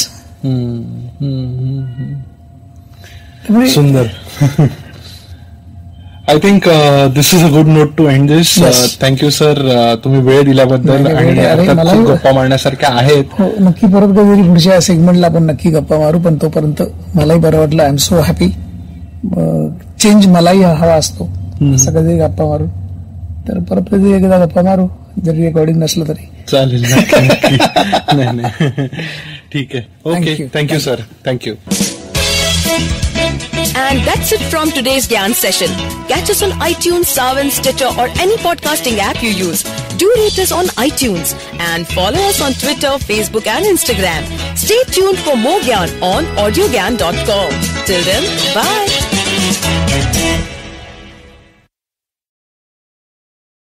सुंदर. I think this is a good note to end this. Thank you sir, तुम्ही वेळ दिल्याबद्दल. आणि गप्पा मारण्यासारख्या आहेत. नक्की परत कधीतरी पुढच्या सेगमेंटला आपण नक्की गप्पा मारू. पण तोपर्यंत मलाही बरं वाटलं. I am so happy. Change मलाही हवा असतो. असं कधी गप्पा मारू तर परत कधी एकदा गप्पा मारू, जरी रेकॉर्डिंग नसलं तरी चालेल. नाही ठीक आहे. Okay, thank you sir. Thank you. And that's it from today's Gyan session. Catch us on iTunes, Saavn, Stitcher or any podcasting app you use. Do rate us on iTunes and follow us on Twitter, Facebook and Instagram. Stay tuned for more Gyan on audiogyan.com. Till then, bye.